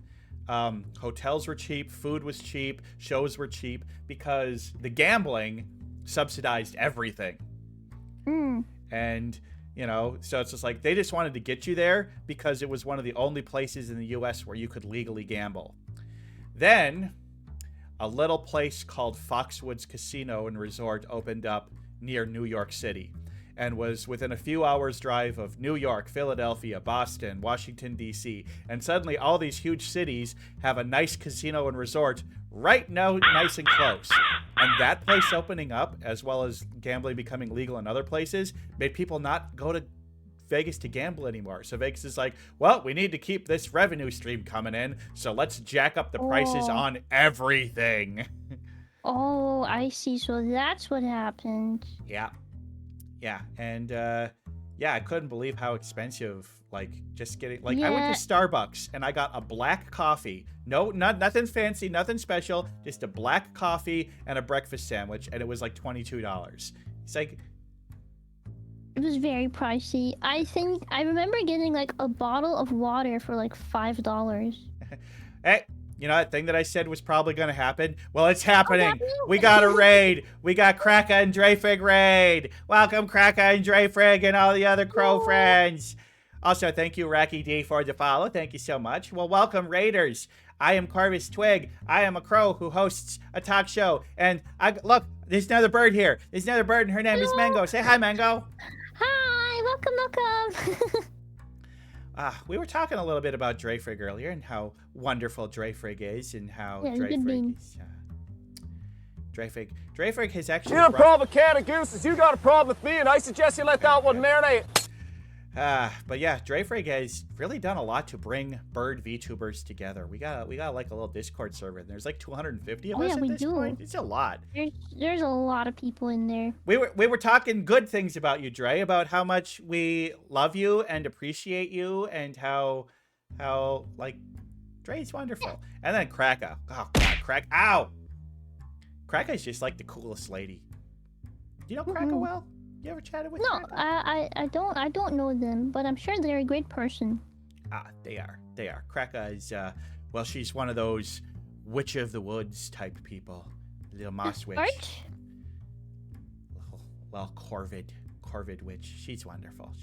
Hotels were cheap, food was cheap, shows were cheap, because the gambling subsidized everything. And so it's just like they just wanted to get you there because it was one of the only places in the US where you could legally gamble. Then a little place called Foxwoods Casino and Resort opened up near New York City and was within a few hours drive of New York, Philadelphia, Boston, Washington, D.C. And suddenly all these huge cities have a nice casino and resort right now, nice and close. And that place opening up, as well as gambling becoming legal in other places, made people not go to Vegas to gamble anymore. So Vegas is like, well, we need to keep this revenue stream coming in, so let's jack up the prices on everything. Oh, I see. So that's what happened. Yeah. And I couldn't believe how expensive, like, just getting, like, I went to Starbucks and I got a black coffee. No, nothing fancy, nothing special, just a black coffee and a breakfast sandwich, and it was like $22. It's like, It was very pricey. I think I remember getting like a bottle of water for like $5. Hey, you know that thing that I said was probably going to happen? Well, it's happening. happening? We got a raid. We got Kraka and Dreyfrig raid. Welcome, Kraka and Dreyfrig and all the other crow friends. Also, thank you, Racky D, for the follow. Thank you so much. Well, welcome, raiders. I am Corvus Twig. I am a crow who hosts a talk show. And look, there's another bird here. There's another bird, and her name is Mango. Say hi, Mango. Hi, welcome. We were talking a little bit about Dreyfrig earlier and how wonderful Dreyfrig is and how Yeah, good Dreyfrig bean. is. Dreyfrig has actually. You got a problem with can of gooses. You got a problem with me, and I suggest you let that one marinate. But yeah, Dreyfrig has really done a lot to bring bird VTubers together. We got like a little Discord server. And there's like 250 of us at this point. It's a lot. There's a lot of people in there. We were talking good things about you, Dre, about how much we love you and appreciate you, and how like Dre's wonderful. And then Kraka. Oh God, Ow! Kraka's just like the coolest lady. Do you know Kraka well? You ever chatted with No, Kraka? I don't know them, but I'm sure they're a great person. They are. Kraka is, well, she's one of those witch of the woods type people. Little moss witch. Arch? Well, Corvid witch. She's wonderful.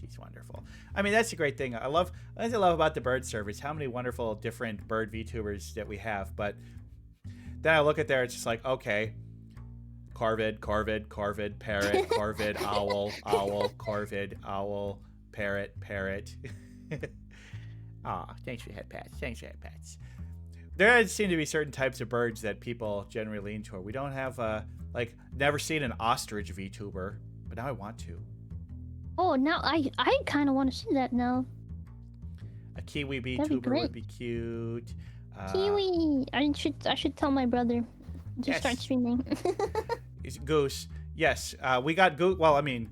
I mean, that's a great thing. I love about the bird servers, how many wonderful different bird VTubers that we have. But then I look at there, it's just like, okay, Corvid, parrot, Corvid, owl, Corvid, owl, parrot. Thanks for the head pats. There seem to be certain types of birds that people generally lean toward. We don't have, never seen an ostrich VTuber, but now I want to. Oh, now I kind of want to see that now. A kiwi be VTuber would be cute. Kiwi! I should tell my brother to start streaming. Goose. Yes, we got goose. Well, I mean,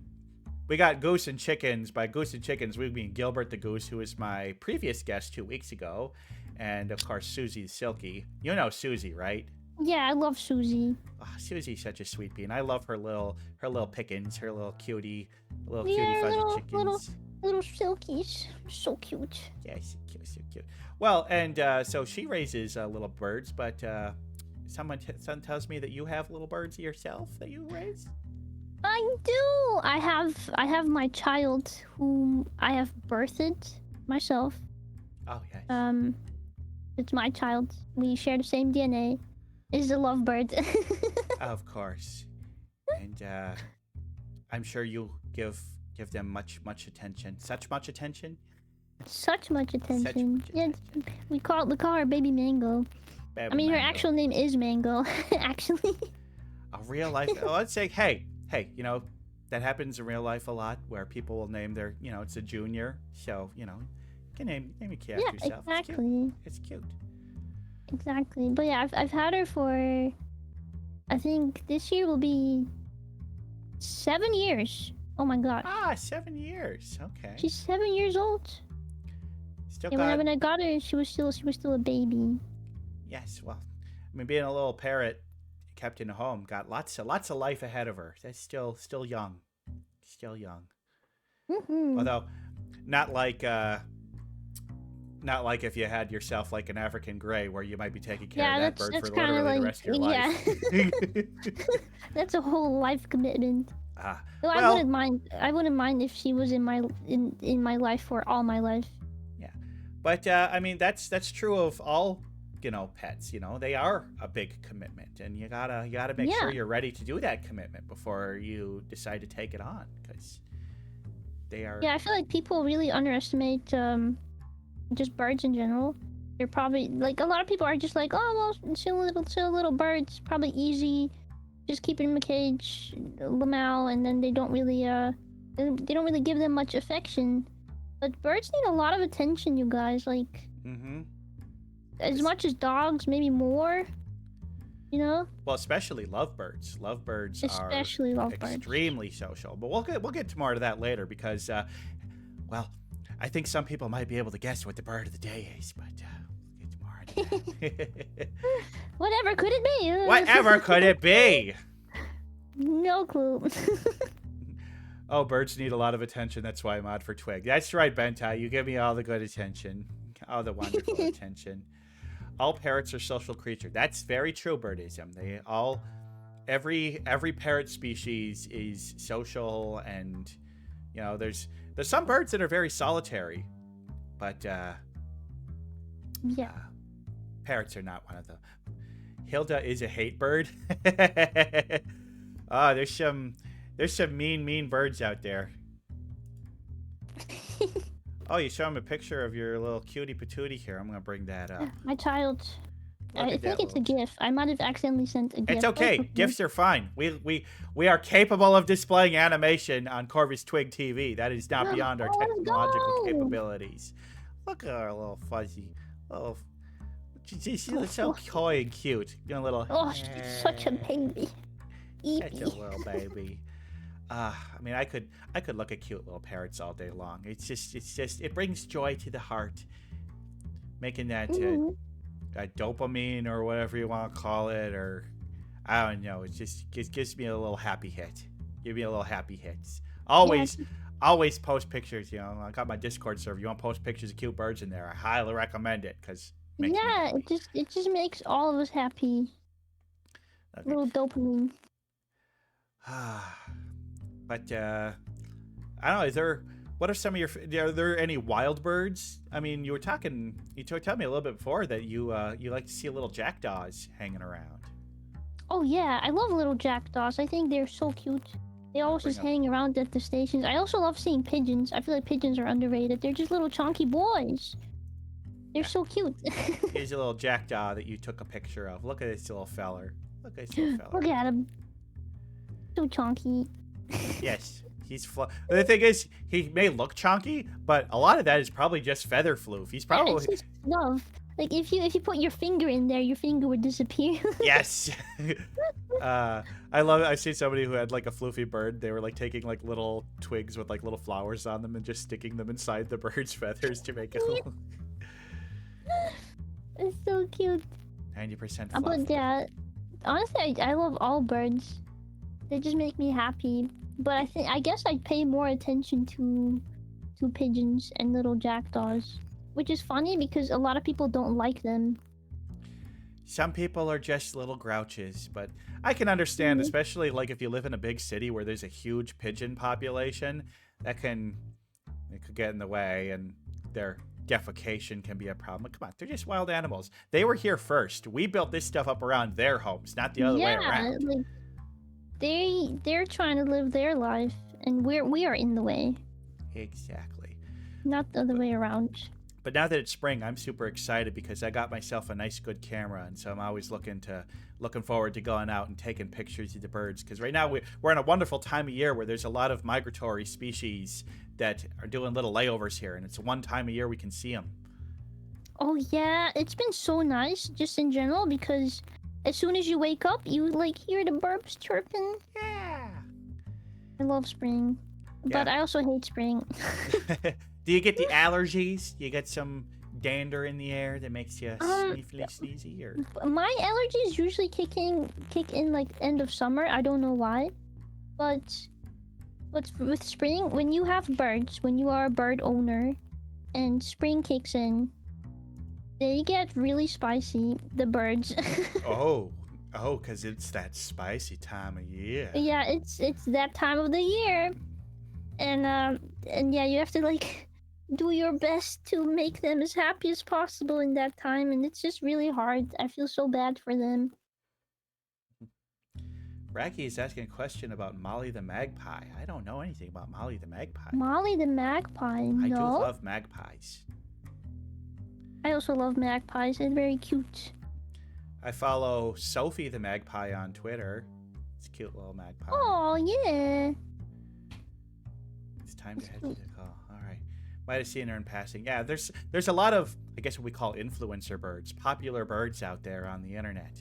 we got Goose and Chickens. By Goose and Chickens, we mean Gilbert the Goose, who was my previous guest 2 weeks ago, and of course Susie the Silky. You know Susie, right? Yeah, I love Susie. Oh, Susie's such a sweet bean. I love her little pickins, her little cutie fuzzy chickens. Little silkies, so cute. Yeah, so cute. Well, and so she raises little birds, but someone tells me that you have little birds yourself that you raise. I do. I have my child whom I have birthed myself. Oh yes. It's my child. We share the same DNA. It's a lovebird. Of course. And I'm sure you give them much attention. Such much attention. Such much attention. Yeah, we call her Baby Mango. I mean, her actual name is Mango, actually. A real life. Let's say, hey, you know, that happens in real life a lot, where people will name their, you know, it's a junior, so you know, you can name a kid after yourself. Exactly. It's cute. Exactly. But yeah, I've had her for, I think this year will be 7 years. Oh my god. 7 years. Okay. She's 7 years old. Still And when I got her, she was still a baby. Yes. Well, I mean, being a little parrot kept in a home, got lots of life ahead of her. That's still young. Still young. Mm-hmm. Although, not like if you had yourself like an African gray, where you might be taking care of that bird for literally the rest of your life. That's a whole life commitment. Well, I wouldn't mind if she was in my life for all my life. Yeah, but I mean that's true of all, you know, pets. You know, they are a big commitment, and you gotta make sure you're ready to do that commitment before you decide to take it on, because they are. Yeah, I feel like people really underestimate just birds in general. They're probably like, a lot of people are just like, oh well, chill little birds, probably easy. Just keep it in a cage, lamau, and then they don't really give them much affection. But birds need a lot of attention, you guys. Like, as much as dogs, maybe more. You know? Well, especially lovebirds. Lovebirds are extremely social. But we'll get to more of that later, because, well, I think some people might be able to guess what the bird of the day is, but we'll get to more of that. Whatever could it be? Whatever could it be? No clue. Oh, birds need a lot of attention. That's why I'm out for Twig. That's right, Bentai. You give me all the good attention. All the wonderful attention. All parrots are social creatures. That's very true, birdism. They all, every parrot species is social, and there's some birds that are very solitary, but Yeah. parrots are not one of them. Hilda is a hate bird. There's some mean birds out there. Oh, you show him a picture of your little cutie patootie here. I'm gonna bring that up. My child. Look I at think that it's a little- GIF. I might have accidentally sent a GIF. It's okay. Gifts are fine. We are capable of displaying animation on Corvus Twig TV. That is not beyond our Oh, let's technological go. capabilities. Look at our little fuzzy little. She looks so coy and cute. You know, little. Oh, she's such a baby. Such a little baby. I mean, I could look at cute little parrots all day long. It's just it brings joy to the heart, making that dopamine or whatever you want to call it, or I don't know. It gives me a little happy hit. Give me a little happy hits. Always post pictures. I got my Discord server. You want to post pictures of cute birds in there? I highly recommend it because it just makes all of us happy. Okay. Little dopamine. But I don't know. What are some of are there any wild birds? I mean, you told me a little bit before that you like to see little jackdaws hanging around. Oh yeah, I love little jackdaws. I think they're so cute. They always just hang around at the stations. I also love seeing pigeons. I feel like pigeons are underrated. They're just little chunky boys. They're so cute. Here's a little jackdaw that you took a picture of. Look at this little feller. Look at this little feller. Look at him. So chunky. Yes, he's the thing is, he may look chunky, but a lot of that is probably just feather floof. He's probably It's just love. Like if you put your finger in there, your finger would disappear. yes. I've seen somebody who had like a floofy bird. They were like taking like little twigs with like little flowers on them and just sticking them inside the bird's feathers to make it It's so cute. 90% fluff. But yeah, honestly, I love all birds. They just make me happy. But I guess I'd pay more attention to pigeons and little jackdaws, which is funny because a lot of people don't like them. Some people are just little grouches, but I can understand, especially like if you live in a big city where there's a huge pigeon population, it could get in the way, and their defecation can be a problem. Come on, they're just wild animals. They were here first. We built this stuff up around their homes, not the other way around. Yeah, like they're trying to live their life, and we are in the way, Exactly. not the other way around. But now that it's spring, I'm super excited because I got myself a nice, good camera, and so I'm always looking forward to going out and taking pictures of the birds. Because right now we're in a wonderful time of year where there's a lot of migratory species that are doing little layovers here, and it's one time of year we can see them. Oh yeah, it's been so nice just in general because as soon as you wake up, you like hear the birds chirping. Yeah. I love spring, but Yeah. I also hate spring. Do you get the allergies? You get some dander in the air that makes you sneezely sneezy, or My allergies usually kick in like end of summer. I don't know why, but with spring, when you have birds, when you are a bird owner, and spring kicks in, they get really spicy. The birds. oh, because it's that spicy time of year. Yeah, it's that time of the year, and yeah, you have to like do your best to make them as happy as possible in that time, and it's just really hard. I feel so bad for them. Racky is asking a question about Molly the Magpie. I don't know anything about Molly the Magpie. Molly the magpie, I do no. love magpies. I also love magpies. They're very cute. I follow Sophie the Magpie on Twitter. It's a cute little magpie. Oh yeah. It's time to head to the call. All right. Might have seen her in passing. Yeah, there's a lot of, I guess what we call influencer birds, popular birds out there on the internet.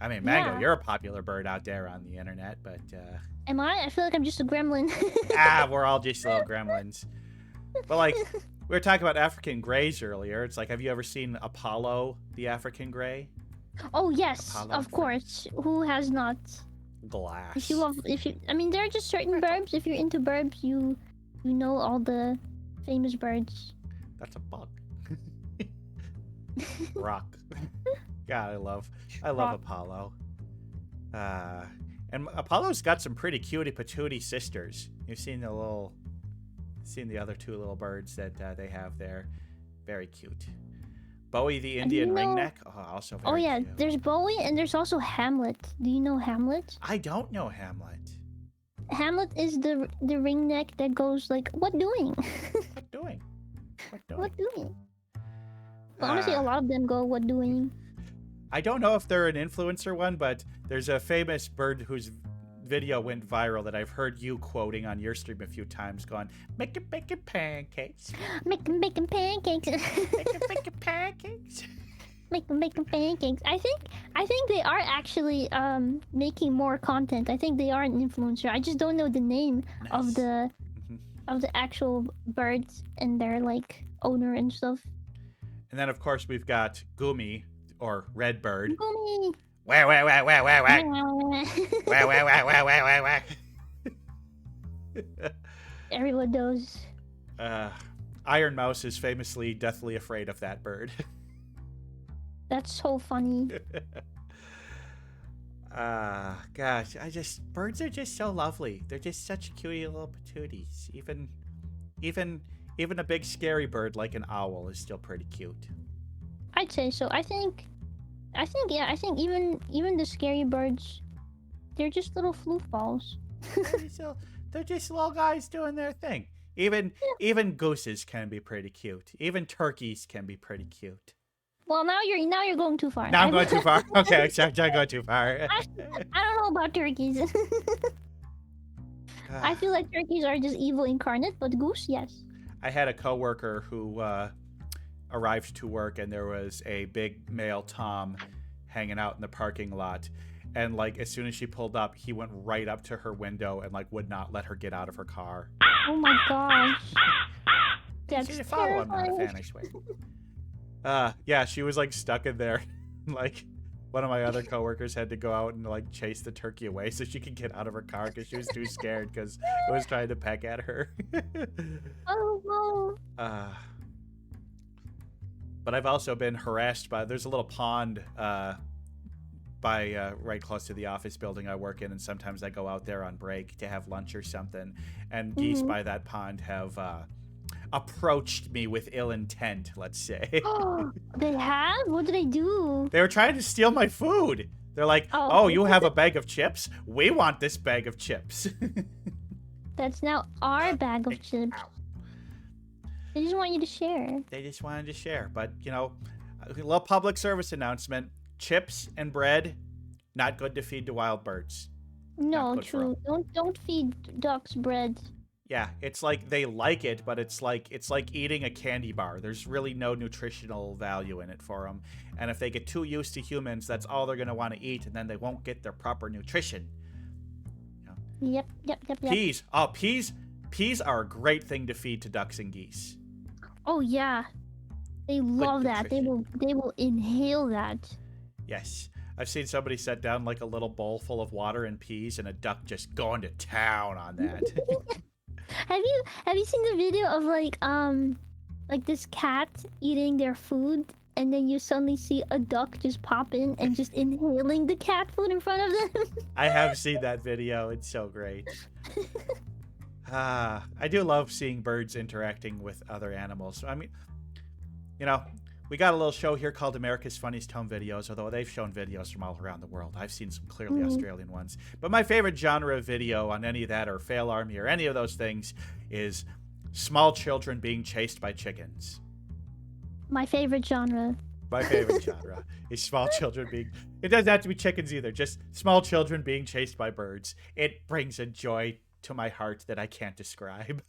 I mean, Mango, Yeah. you're a popular bird out there on the internet, but Am I? I feel like I'm just a gremlin. we're all just little gremlins. But like, we were talking about African greys earlier. It's like, have you ever seen Apollo, the African gray? Oh yes, Apollo of course. Who has not? Glass. If you love, I mean, there are just certain birds. If you're into birds, you know all the famous birds. That's a bug. Rock. God, I love Apollo. And Apollo's got some pretty cutie patootie sisters. You've seen the other two little birds that they have there. Very cute. Bowie the Indian ringneck. Oh, also very cute. There's Bowie and there's also Hamlet. Do you know Hamlet? I don't know Hamlet. Hamlet is the ringneck that goes like, "What doing?" What doing? What doing? But honestly, a lot of them go, "What doing?" I don't know if they're an influencer one, but there's a famous bird whose video went viral that I've heard you quoting on your stream a few times, going, making pancakes. Making pancakes. making pancakes. Making pancakes. I think they are actually making more content. I think they are an influencer. I just don't know the name of the actual birds and their like owner and stuff. And then of course we've got Gumi or Redbird. Gumi. Wah wah wah wah wah wah. Wah wah wah wah wah wah wah. Everyone knows. Iron Mouse is famously deathly afraid of that bird. That's so funny. Gosh, birds are just so lovely. They're just such cutie little patooties. Even a big scary bird like an owl is still pretty cute. I'd say so. I think even the scary birds, they're just little floof balls. They're just little guys doing their thing. Even gooses can be pretty cute. Even turkeys can be pretty cute. Well, now you're going too far. Now I'm going too far. Okay, I'm going too far. I don't know about turkeys. I feel like turkeys are just evil incarnate, but goose, yes. I had a coworker who arrived to work, and there was a big male Tom hanging out in the parking lot. And like as soon as she pulled up, he went right up to her window and like would not let her get out of her car. Oh my gosh. That's She's a follow. I'm not a fan, I swear. Yeah, she was like stuck in there. Like one of my other coworkers had to go out and like chase the turkey away so she could get out of her car because she was too scared because it was trying to peck at her. Oh no. But I've also been harassed by. There's a little pond by right close to the office building I work in, and sometimes I go out there on break to have lunch or something. And geese by that pond have approached me with ill intent, let's say. They have? What did they do? They were trying to steal my food. They're like, "Oh, you have a bag of chips? We want this bag of chips." That's now our bag of chips. They just want you to share. They just wanted to share. But, you know, a little public service announcement. Chips and bread, not good to feed to wild birds. No, true. Don't feed ducks bread. Yeah, it's like they like it, but it's like eating a candy bar. There's really no nutritional value in it for them. And if they get too used to humans, that's all they're going to want to eat, and then they won't get their proper nutrition. You know? Yep. Peas. Oh, peas are a great thing to feed to ducks and geese. Oh yeah. They love that. They will inhale that. Yes. I've seen somebody set down like a little bowl full of water and peas and a duck just going to town on that. Have you seen the video of like this cat eating their food and then you suddenly see a duck just pop in and just inhaling the cat food in front of them? I have seen that video. It's so great. I do love seeing birds interacting with other animals. I mean, you know, we got a little show here called America's Funniest Home Videos, although they've shown videos from all around the world. I've seen some clearly Australian ones. But my favorite genre of video on any of that, or Fail Army, or any of those things, is small children being chased by chickens. My favorite genre. My favorite genre is small children being... It doesn't have to be chickens either, just small children being chased by birds. It brings a joy to my heart that I can't describe.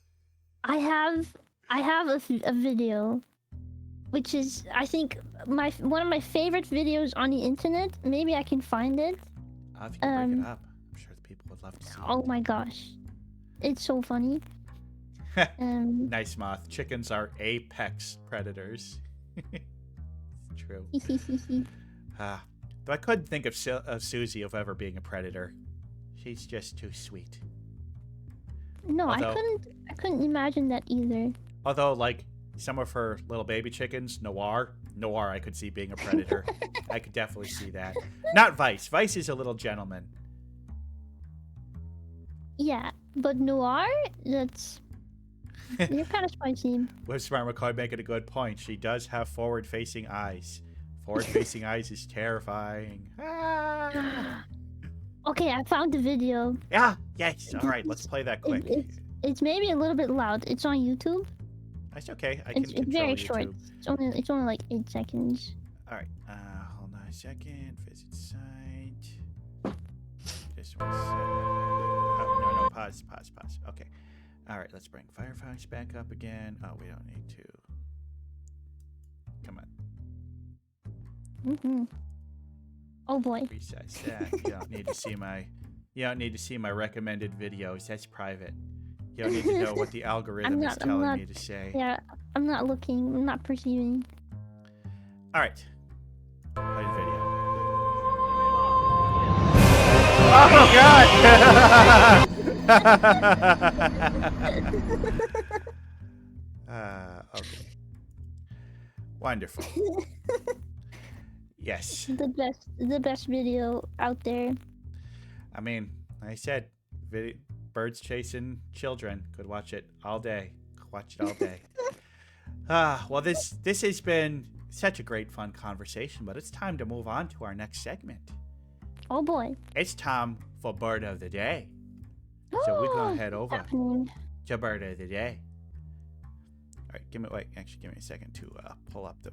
I have a video, which is, I think, one of my favorite videos on the internet. Maybe I can find it. If you can bring it up, I'm sure the people would love to see it. Oh my gosh. It's so funny. Nice, Moth. Chickens are apex predators. It's true. Though I couldn't think of Susie of ever being a predator. She's just too sweet. No, Although- I couldn't imagine that either. Although, like, some of her little baby chickens, Noir, I could see being a predator. I could definitely see that. Not Vice. Vice is a little gentleman. Yeah, but Noir, that's you're kind of spicy. With Smart McCoy making a good point. She does have forward-facing eyes. Forward-facing eyes is terrifying. Ah. Okay, I found the video. Yeah, yes. All right, let's play that quick. It's maybe a little bit loud. It's on YouTube. That's okay. I can It's control very YouTube. short. It's only like 8 seconds. All right. Hold on a second. Visit site. This one's. Oh, no. Pause. Okay. All right. Let's bring Firefox back up again. Oh, we don't need to. Come on. Oh boy. Resize that. You don't need to see my. You don't need to see my recommended videos. That's private. You don't need to know what the algorithm is telling me to say. Yeah, I'm not looking. I'm not perceiving. All right. Play the video. Oh God! Okay. Wonderful. Yes. The best video out there. I mean, like I said, birds chasing children. Could watch it all day. Watch it all day. Well, this has been such a great, fun conversation, but it's time to move on to our next segment. Oh boy. It's time for Bird of the Day. So we're gonna head over to Bird of the Day. All right, give me a second to pull up the.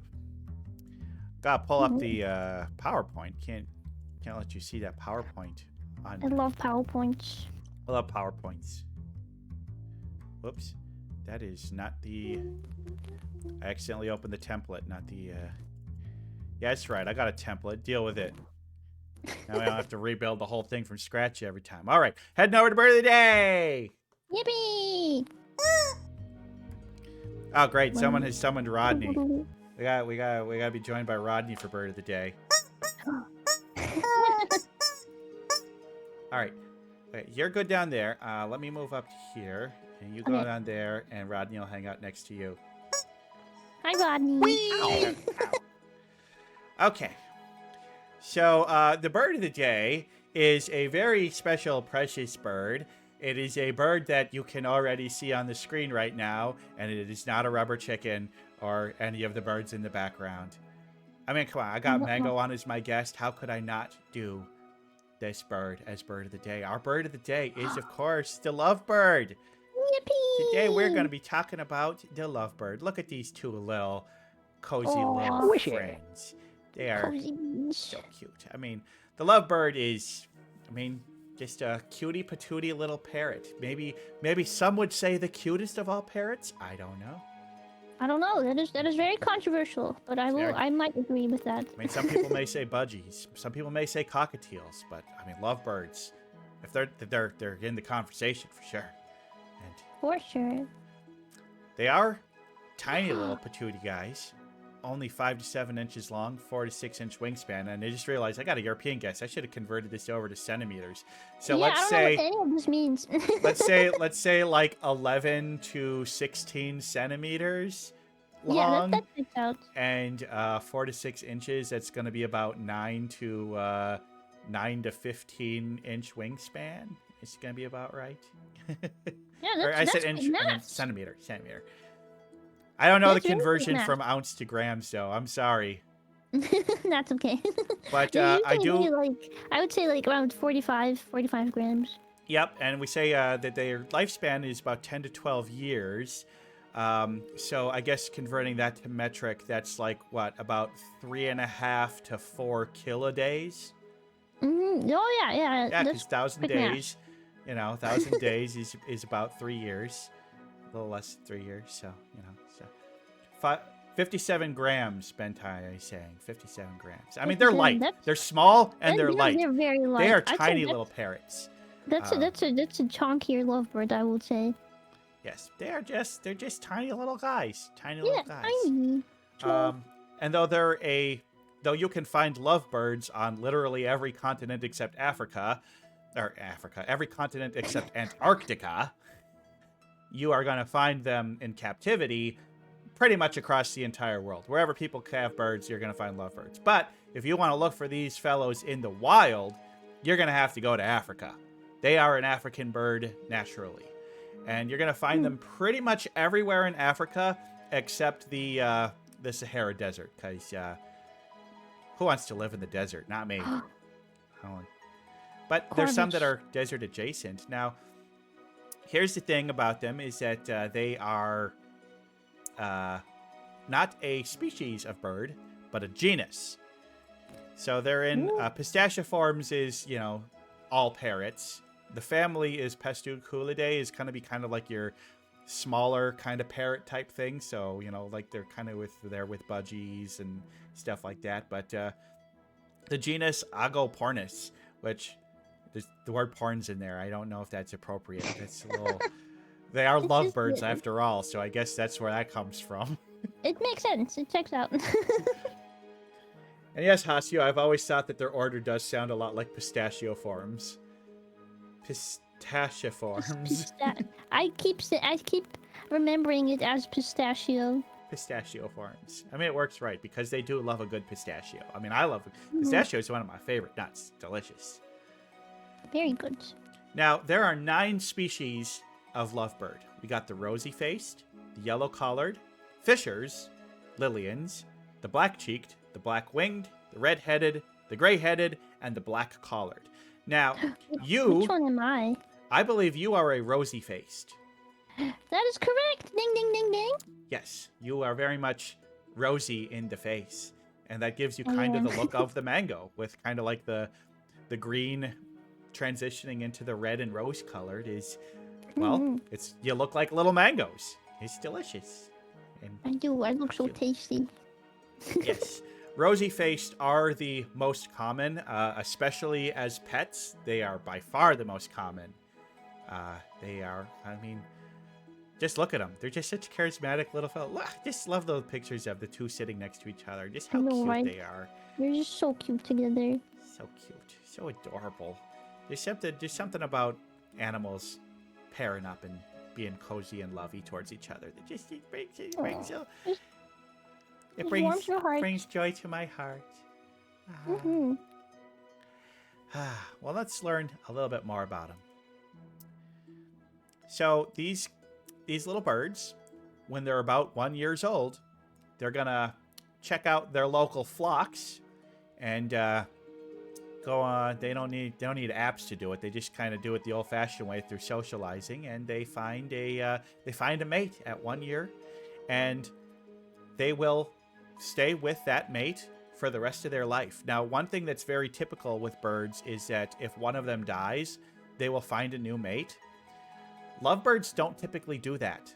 Gotta pull up the PowerPoint. Can't let you see that PowerPoint. I love PowerPoints. I love PowerPoints. Whoops, that is not the. I accidentally opened the template, not the. Yeah, that's right. I got a template. Deal with it. Now I don't have to rebuild the whole thing from scratch every time. All right, heading over to Bird of the Day. Yippee! Oh, great! Someone has summoned Rodney. We gotta be joined by Rodney for Bird of the Day. All right, okay, you're good down there. Let me move up here, and you go down there, and Rodney will hang out next to you. Hi, Rodney. Okay. So the bird of the day is a very special, precious bird. It is a bird that you can already see on the screen right now, and it is not a rubber chicken or any of the birds in the background. I mean, come on, I got Mango on as my guest. How could I not do this bird as bird of the day? Our bird of the day is, of course, the lovebird. Yippee! Today we're going to be talking about the lovebird. Look at these two little cozy little friends. They are so cute. I mean, the lovebird is, just a cutie patootie little parrot. Maybe some would say the cutest of all parrots. I don't know. I don't know. That is very controversial, but I might agree with that. I mean, some people may say budgies. Some people may say cockatiels, but I mean, lovebirds. If they're in the conversation for sure. And For sure. they are tiny little patootie guys. Only 5 to 7 inches long, 4 to 6 inch wingspan, and I just realized I got a European guess. I should have converted this over to centimeters. So yeah, let's I say don't know what any of this means. let's say like 11 to 16 centimeters long. Yeah, that sticks out. And 4 to 6 inches. That's going to be about 9 to 15 inch wingspan. It's going to be about right. Yeah, Or I said that's inch, good I mean math. centimeter. I don't know That's the really good conversion math. from ounce to grams, though. I'm sorry. That's okay. But Yeah, I usually do. I would say like around 45 grams. Yep, and we say that their lifespan is about 10 to 12 years. So I guess converting that to metric, that's like what, about 3.5 to 4 kilodays? Oh yeah. Yeah, That's because 1,000 quick math. days, 1,000 days is about 3 years, a little less than 3 years. So 57 grams. Bentai is saying 57 grams. I mean, they're 57, light. that's- They're small and they're Yeah, light. They're very light. They are I'd say tiny little parrots. That's a chunkier lovebird, I would say. Yes, they're just tiny little guys. Tiny Yeah, little guys. tiny. And though you can find lovebirds on literally every continent except Africa, every continent except Antarctica, you are going to find them in captivity pretty much across the entire world. Wherever people have birds, you're going to find lovebirds. But if you want to look for these fellows in the wild, you're going to have to go to Africa. They are an African bird naturally. And you're going to find them pretty much everywhere in Africa except the Sahara Desert. Because who wants to live in the desert? Not me. But there's some that are desert adjacent. Now, here's the thing about them is that they are not a species of bird, but a genus. So they're in Pistachiformes is, all parrots. The family is Pastuculidae, is going to be kind of like your smaller kind of parrot type thing. So, like they're kind of with budgies and stuff like that. But the genus Agopornis, which the word porn's in there. I don't know if that's appropriate. That's a little... They are lovebirds after all, so I guess that's where that comes from. It makes sense. It checks out. And yes, Hasio, I've always thought that their order does sound a lot like pistachioforms. Pistachiforms. I keep remembering it as pistachio. Pistachioforms. I mean, it works right because they do love a good pistachio. I mean, I love pistachio is one of my favorite nuts. Delicious. Very good. Now, there are 9 species of lovebird. We got the rosy-faced, the yellow-collared, fishers, Lillians, the black-cheeked, the black-winged, the red-headed, the gray-headed, and the black-collared. Now, Which one am I? I believe you are a rosy-faced. That is correct. Ding, ding, ding, ding. Yes, you are very much rosy in the face. And that gives you kind of the look of the mango, with kind of like the green transitioning into the red and rose-colored is... Well, you look like little mangoes. It's delicious. And I do. I look so tasty. Yes. Rosy-faced are the most common, especially as pets. They are by far the most common. Just look at them. They're just such charismatic little fellows. Just love those pictures of the two sitting next to each other. Just how cute they are. They're just so cute together. So cute. So adorable. There's something about animals pairing up and being cozy and lovey towards each other. It brings joy to my heart. Well, let's learn a little bit more about them. So these little birds, when they're about 1 year old, they're gonna check out their local flocks and go on. They don't need apps to do it. They just kind of do it the old-fashioned way through socializing, and they find a mate at 1 year, and they will stay with that mate for the rest of their life. Now, one thing that's very typical with birds is that if one of them dies, they will find a new mate. Lovebirds don't typically do that.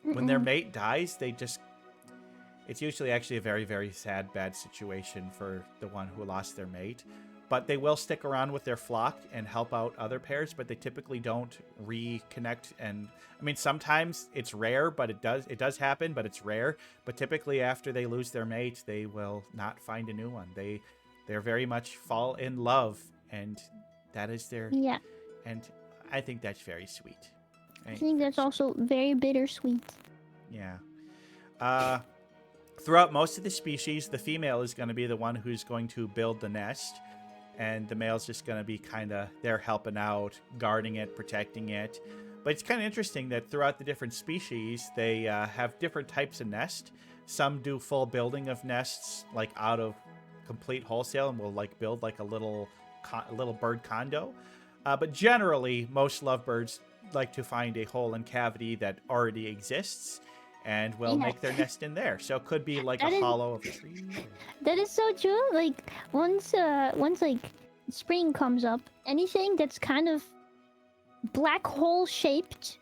When their mate dies, it's usually actually a very, very sad, bad situation for the one who lost their mate. But they will stick around with their flock and help out other pairs, but they typically don't reconnect. And I mean, sometimes it's rare, but it does happen, but it's rare. But typically after they lose their mate, they will not find a new one. They're very much fall in love, and that is their... Yeah. And I think that's very sweet. I think that's also very bittersweet. Yeah. Throughout most of the species, the female is going to be the one who's going to build the nest. And the male's just going to be kind of there helping out, guarding it, protecting it. But it's kind of interesting that throughout the different species, they have different types of nest. Some do full building of nests, like out of complete wholesale, and will like build like a little bird condo. But generally, most lovebirds like to find a hole and cavity that already exists and will make their nest in there. So it could be like hollow of a tree. That is so true. Like once like spring comes up, anything that's kind of black hole shaped,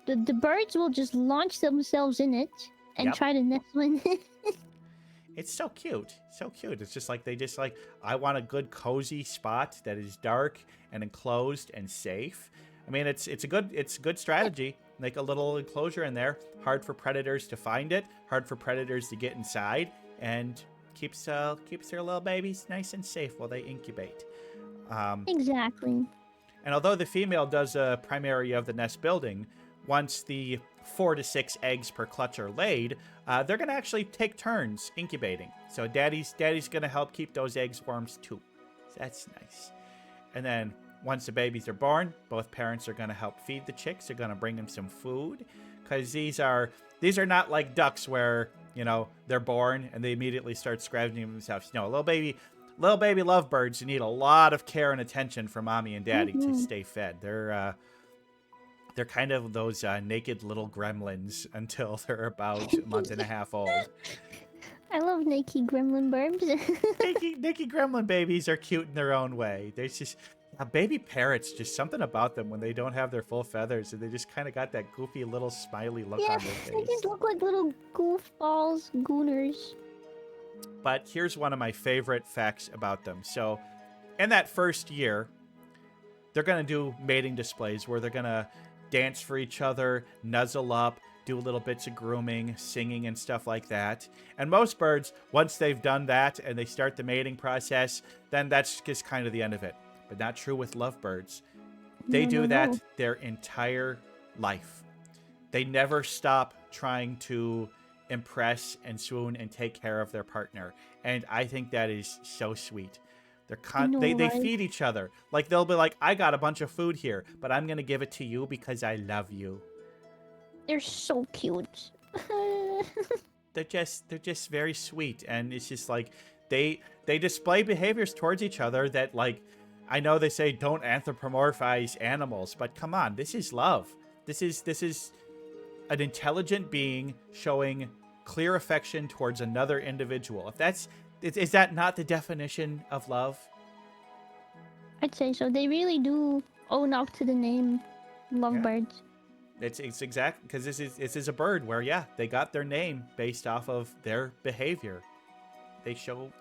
the birds will just launch themselves in it and try to nestle in it. It's so cute. So cute. It's just like I want a good cozy spot that is dark and enclosed and safe. I mean, it's a good strategy. Like a little enclosure in there, hard for predators to find it, hard for predators to get inside, and keeps their little babies nice and safe while they incubate. Exactly. And although the female does a primary of the nest building, once the 4 to 6 eggs per clutch are laid, they're going to actually take turns incubating. So daddy's going to help keep those eggs warm too. So that's nice. And then once the babies are born, both parents are going to help feed the chicks. They're going to bring them some food, because these are not like ducks where, you know, they're born and they immediately start scratching themselves. No, little baby lovebirds need a lot of care and attention from mommy and daddy to stay fed. They're kind of those naked little gremlins until they're about a month and a half old. I love naked gremlin burbs. naked gremlin babies are cute in their own way. There's just baby parrots, just something about them when they don't have their full feathers, and they just kind of got that goofy little smiley look on their face. They just look like little goofballs, gooners. But here's one of my favorite facts about them. So, in that first year, they're going to do mating displays where they're going to dance for each other, nuzzle up, do little bits of grooming, singing, and stuff like that. And most birds, once they've done that and they start the mating process, then that's just kind of the end of it. But not true with lovebirds. They do that their entire life. They never stop trying to impress and swoon and take care of their partner. And I think that is so sweet. They feed each other. Like, they'll be like, I got a bunch of food here, but I'm going to give it to you because I love you. They're so cute. They're just very sweet. And it's just like, they display behaviors towards each other that, like, I know they say don't anthropomorphize animals, but come on, this is love. This is an intelligent being showing clear affection towards another individual. Is that not the definition of love? I'd say so. They really do own up to the name lovebirds. Yeah. It's exact, because this is a bird where, yeah, they got their name based off of their behavior. They show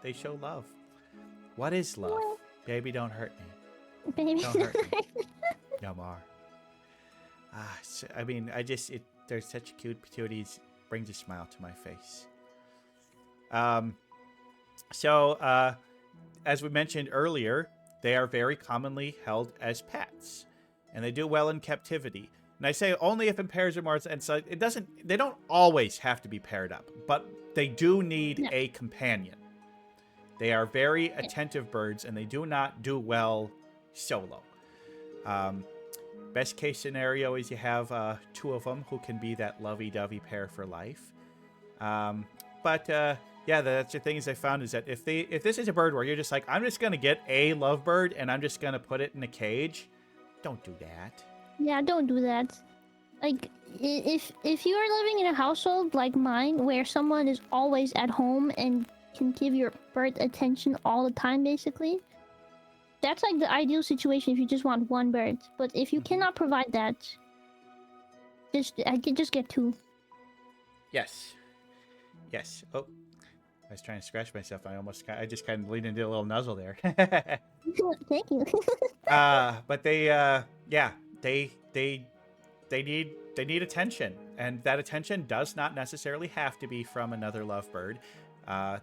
love. What is love? Well, baby, don't hurt me. Baby, don't hurt me. No more. I mean, they're such cute patooties. Brings a smile to my face. So, as we mentioned earlier, they are very commonly held as pets, and they do well in captivity. And I say only if in pairs or more, and so they don't always have to be paired up, but they do need a companion. They are very attentive birds, and they do not do well solo. Best case scenario is you have 2 of them who can be that lovey-dovey pair for life. Yeah, that's the thing is I found is that if this is a bird where you're just like, I'm just going to get a lovebird and I'm just going to put it in a cage, don't do that. Yeah, don't do that. Like, if you are living in a household like mine where someone is always at home and can give your bird attention all the time, basically, that's like the ideal situation if you just want one bird. But if you cannot provide that, just get 2. Yes. Oh, I was trying to scratch myself. I just kind of leaned into a little nuzzle there. Thank you. But they need attention, and that attention does not necessarily have to be from another lovebird.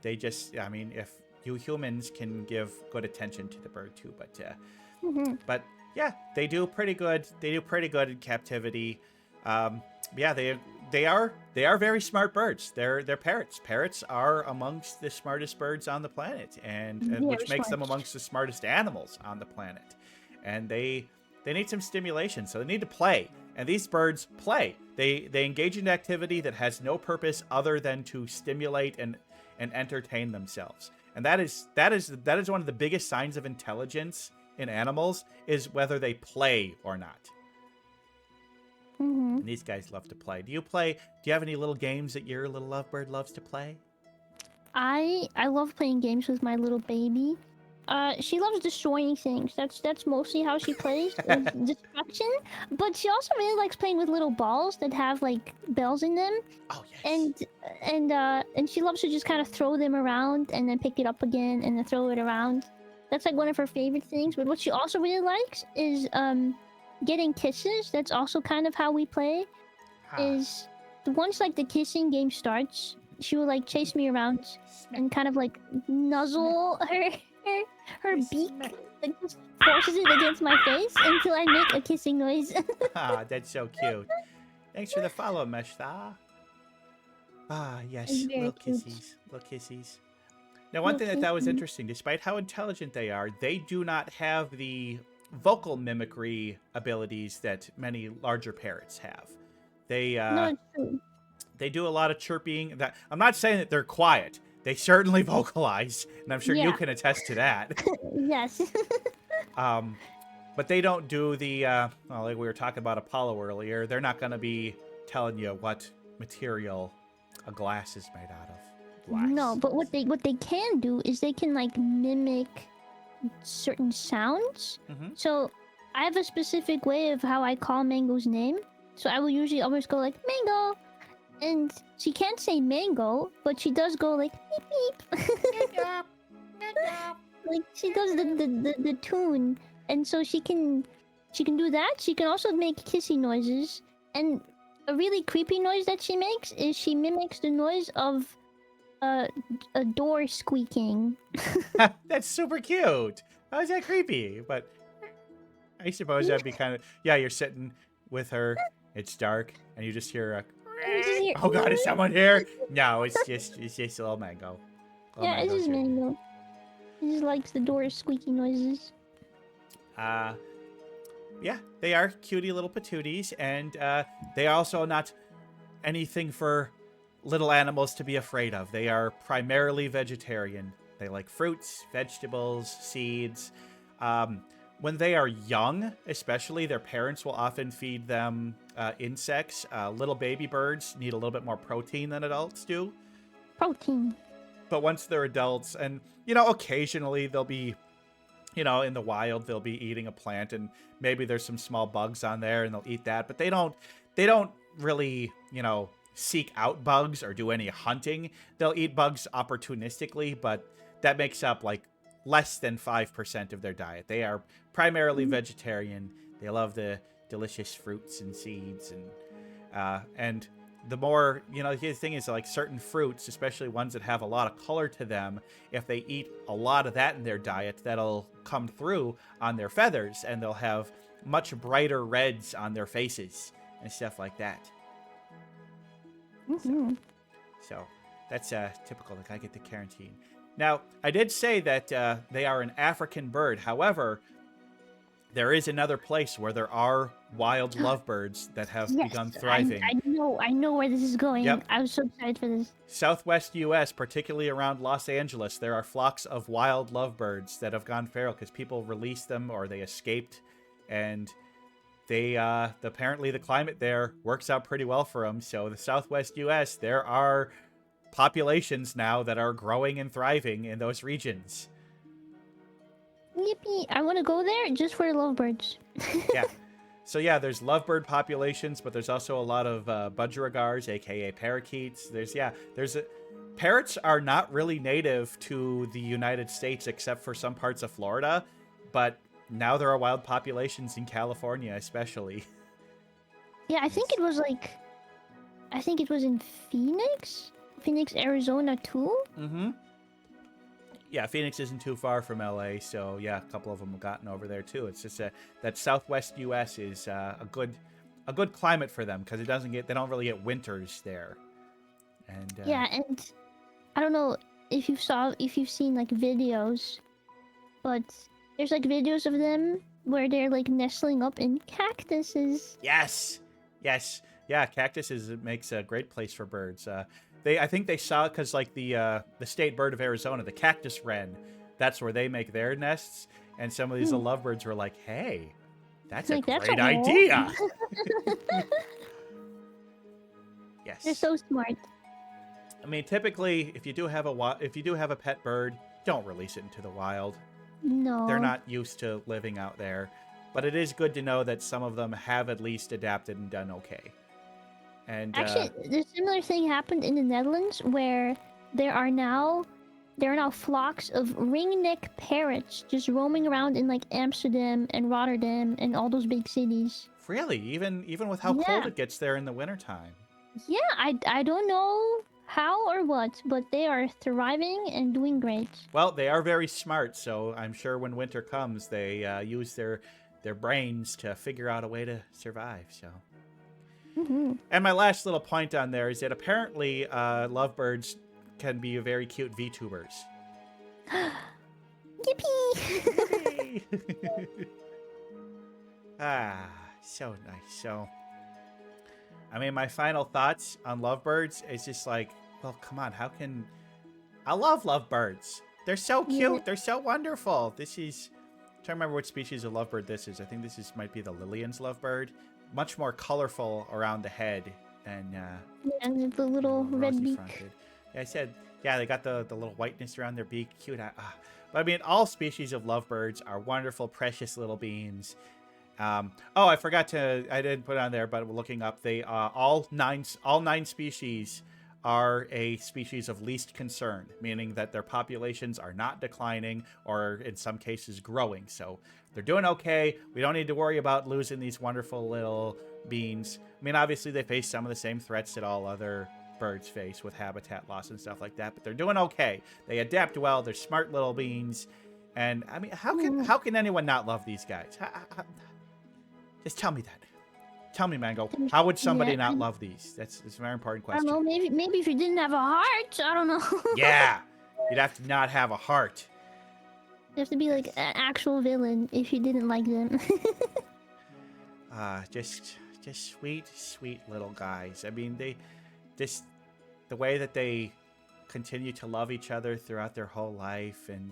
If you humans can give good attention to the bird too, but yeah, they do pretty good. They do pretty good in captivity. They are very smart birds. They're parrots. Parrots are amongst the smartest birds on the planet, and which makes them amongst the smartest animals on the planet. And they need some stimulation, so they need to play. And these birds play. They engage in activity that has no purpose other than to stimulate and entertain themselves. And that is one of the biggest signs of intelligence in animals, is whether they play or not. And these guys love to play. Do you have any little games that your little lovebird loves to play? I love playing games with my little baby. She loves destroying things. That's mostly how she plays. Destruction. But she also really likes playing with little balls that have like bells in them. Oh yes. And she loves to just kind of throw them around and then pick it up again and then throw it around. That's like one of her favorite things. But what she also really likes is getting kisses. That's also kind of how we play. Is once like the kissing game starts, she will like chase me around and kind of like nuzzle her her beak like just forces it against my face until I make a kissing noise. Ah, that's so cute. Thanks for the follow, Meshta. Ah, yes, It's very little cute. kissies, little kissies. Now, one thing that was interesting, despite how intelligent they are, they do not have the vocal mimicry abilities that many larger parrots have. They No, it's true. they do a lot of chirping. That I'm not saying that they're quiet. They certainly vocalize, and I'm sure you Yeah. can attest to that. Yes. But they don't do the well, like we were talking about Apollo earlier. They're not going to be telling you what material a glass is made out of. Glass. No, but what they can do is they can like mimic certain sounds. Mhm. So I have a specific way of how I call Mango's name. So I will usually always go like Mango, and she can't say mango, but she does go like beep beep. Like she does the tune, and so she can do that. She can also make kissy noises, and a really creepy noise that she makes is she mimics the noise of a door squeaking. That's super cute. How is that creepy? But I suppose that'd be kind of you're sitting with her. It's dark, and you just hear a. You just hear- Oh God, is someone here? No, it's just a little mango. Little Yeah, it's just Mango's here. Mango. He just likes the door squeaky noises. Yeah, they are cutie little patooties, and they are also not anything for little animals to be afraid of. They are primarily vegetarian. They like fruits, vegetables, seeds. When they are young, especially, their parents will often feed them insects. Little baby birds need a little bit more protein than adults do. Protein. But once they're adults, and, occasionally they'll be, in the wild, they'll be eating a plant, and maybe there's some small bugs on there, and they'll eat that. But they don't really, seek out bugs or do any hunting. They'll eat bugs opportunistically, but that makes up, like, less than 5% of their diet. They are primarily vegetarian. They love the delicious fruits and seeds, and the more, the thing is, like, certain fruits, especially ones that have a lot of color to them, if they eat a lot of that in their diet, that'll come through on their feathers, and they'll have much brighter reds on their faces and stuff like that. Mm-hmm. So that's typical. Like, I get the quarantine. Now, I did say that they are an African bird. However, there is another place where there are wild lovebirds that have begun thriving. I know where this is going. Yep. I was so excited for this. Southwest U.S., particularly around Los Angeles, there are flocks of wild lovebirds that have gone feral because people released them or they escaped, and they apparently the climate there works out pretty well for them. So the Southwest U.S., there are populations now that are growing and thriving in those regions. Yippee! I want to go there just for the lovebirds. Yeah. So yeah, there's lovebird populations, but there's also a lot of budgerigars, aka parakeets. Parrots are not really native to the United States except for some parts of Florida, but now there are wild populations in California, especially. Yeah, I think it was in Phoenix, Arizona too. Mm-hmm. Yeah, Phoenix isn't too far from LA, so yeah, a couple of them have gotten over there too. It's just that Southwest U.S. is a good climate for them because they don't really get winters there. And Yeah, and I don't know if you've seen like videos, but there's like videos of them where they're like nestling up in cactuses. Yes, yeah, cactuses makes a great place for birds. I think they saw it because like the state bird of Arizona, the cactus wren, that's where they make their nests. And some of these lovebirds were like, "Hey, that's a That's great a hole." idea." Yes. They're so smart. I mean, typically, if you do have a pet bird, don't release it into the wild. No. They're not used to living out there. But it is good to know that some of them have at least adapted and done okay. And Actually, the similar thing happened in the Netherlands where there are now flocks of ringneck parrots just roaming around in like Amsterdam and Rotterdam and all those big cities. really, even with how cold it gets there in the wintertime. Yeah, I don't know how or what, but they are thriving and doing great. Well, they are very smart, so I'm sure when winter comes, they use their brains to figure out a way to survive. So. Mm-hmm. And my last little point on there is that apparently lovebirds can be very cute VTubers. Yippee! So nice. So, I mean, my final thoughts on lovebirds is just like, well, come on, how can... I love lovebirds. They're so cute. Yeah. They're so wonderful. This is... I'm trying to remember which species of lovebird this is. I think this might be the Lillian's lovebird. Much more colorful around the head and And the little red rosy beak. fronted. Yeah, I said, yeah, they got the little whiteness around their beak. Cute. But I mean, all species of lovebirds are wonderful, precious little beings. I forgot to. I didn't put it on there, but looking up, they all nine species are a species of least concern, meaning that their populations are not declining or in some cases growing. So they're doing okay. We don't need to worry about losing these wonderful little beings. I mean, obviously they face some of the same threats that all other birds face with habitat loss and stuff like that, but they're doing okay. They adapt well. They're smart little beings. And I mean, how can anyone not love these guys? Just tell me that. Tell me, Mango. How would somebody not love these? That's a very important I question. don't know. Maybe if you didn't have a heart, I don't know. Yeah, you'd have to not have a heart. You have to be like an actual villain if you didn't like them. Just sweet little guys. I mean, the way that they continue to love each other throughout their whole life and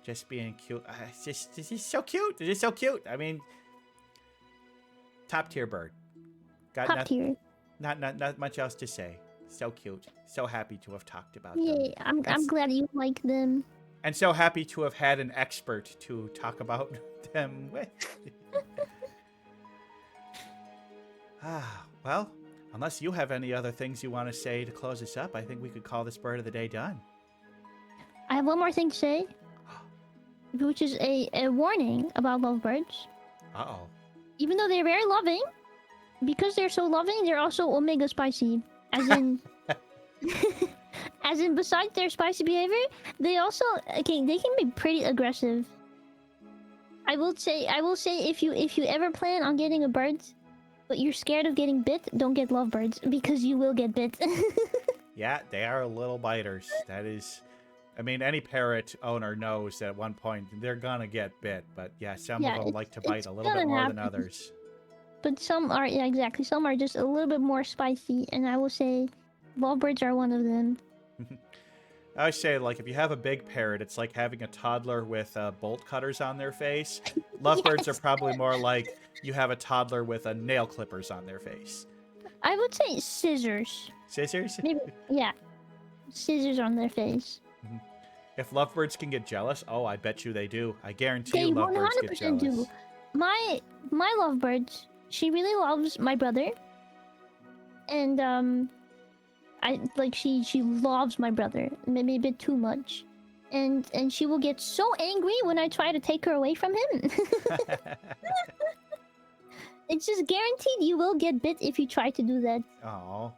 just being cute. It's just so cute. They're just so cute. I mean, top tier bird. Got Top tier. Not much else to say. So cute. So happy to have talked about Yay! them. I'm glad you like them. And so happy to have had an expert to talk about them with. Well, unless you have any other things you want to say to close us up, I think we could call this bird of the day done. I have one more thing to say, which is a warning about lovebirds. Uh-oh. Even though they're very loving, because they're so loving, they're also omega spicy. As in, besides their spicy behavior, they also they can be pretty aggressive. I will say if you ever plan on getting a bird, but you're scared of getting bit, don't get lovebirds because you will get bit. Yeah, they are little biters. That is, I mean, any parrot owner knows that at one point they're gonna get bit. But yeah, some of them like to bite a little bit more than others. But some are, yeah, exactly. Some are just a little bit more spicy, and I will say, lovebirds are one of them. I always say, like, if you have a big parrot, it's like having a toddler with bolt cutters on their face. Lovebirds are probably more like you have a toddler with nail clippers on their face. I would say scissors. Scissors? Maybe, yeah. Scissors on their face. If lovebirds can get jealous, oh, I bet you they do. I guarantee They you lovebirds get 100% jealous. do. My lovebird, she really loves my brother. And she loves my brother, maybe a bit too much. And she will get so angry when I try to take her away from him. It's just guaranteed you will get bit if you try to do that. Oh,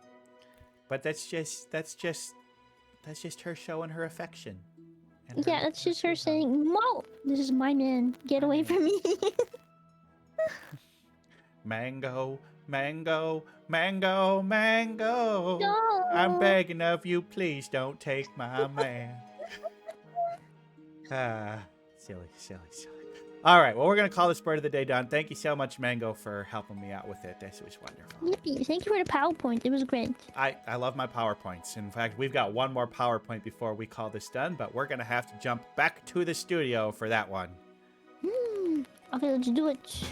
but that's just her showing her affection. And Yeah, that's just her saying, "Mo, this is my man. Get away from me." Mango, mango, mango, mango. No. I'm begging of you, please don't take my man. Silly. All right, well, we're going to call this bird of the day done. Thank you so much, Mango, for helping me out with it. This was wonderful. Yippee. Thank you for the PowerPoint. It was great. I love my PowerPoints. In fact, we've got one more PowerPoint before we call this done, but we're going to have to jump back to the studio for that one. Okay, let's do it.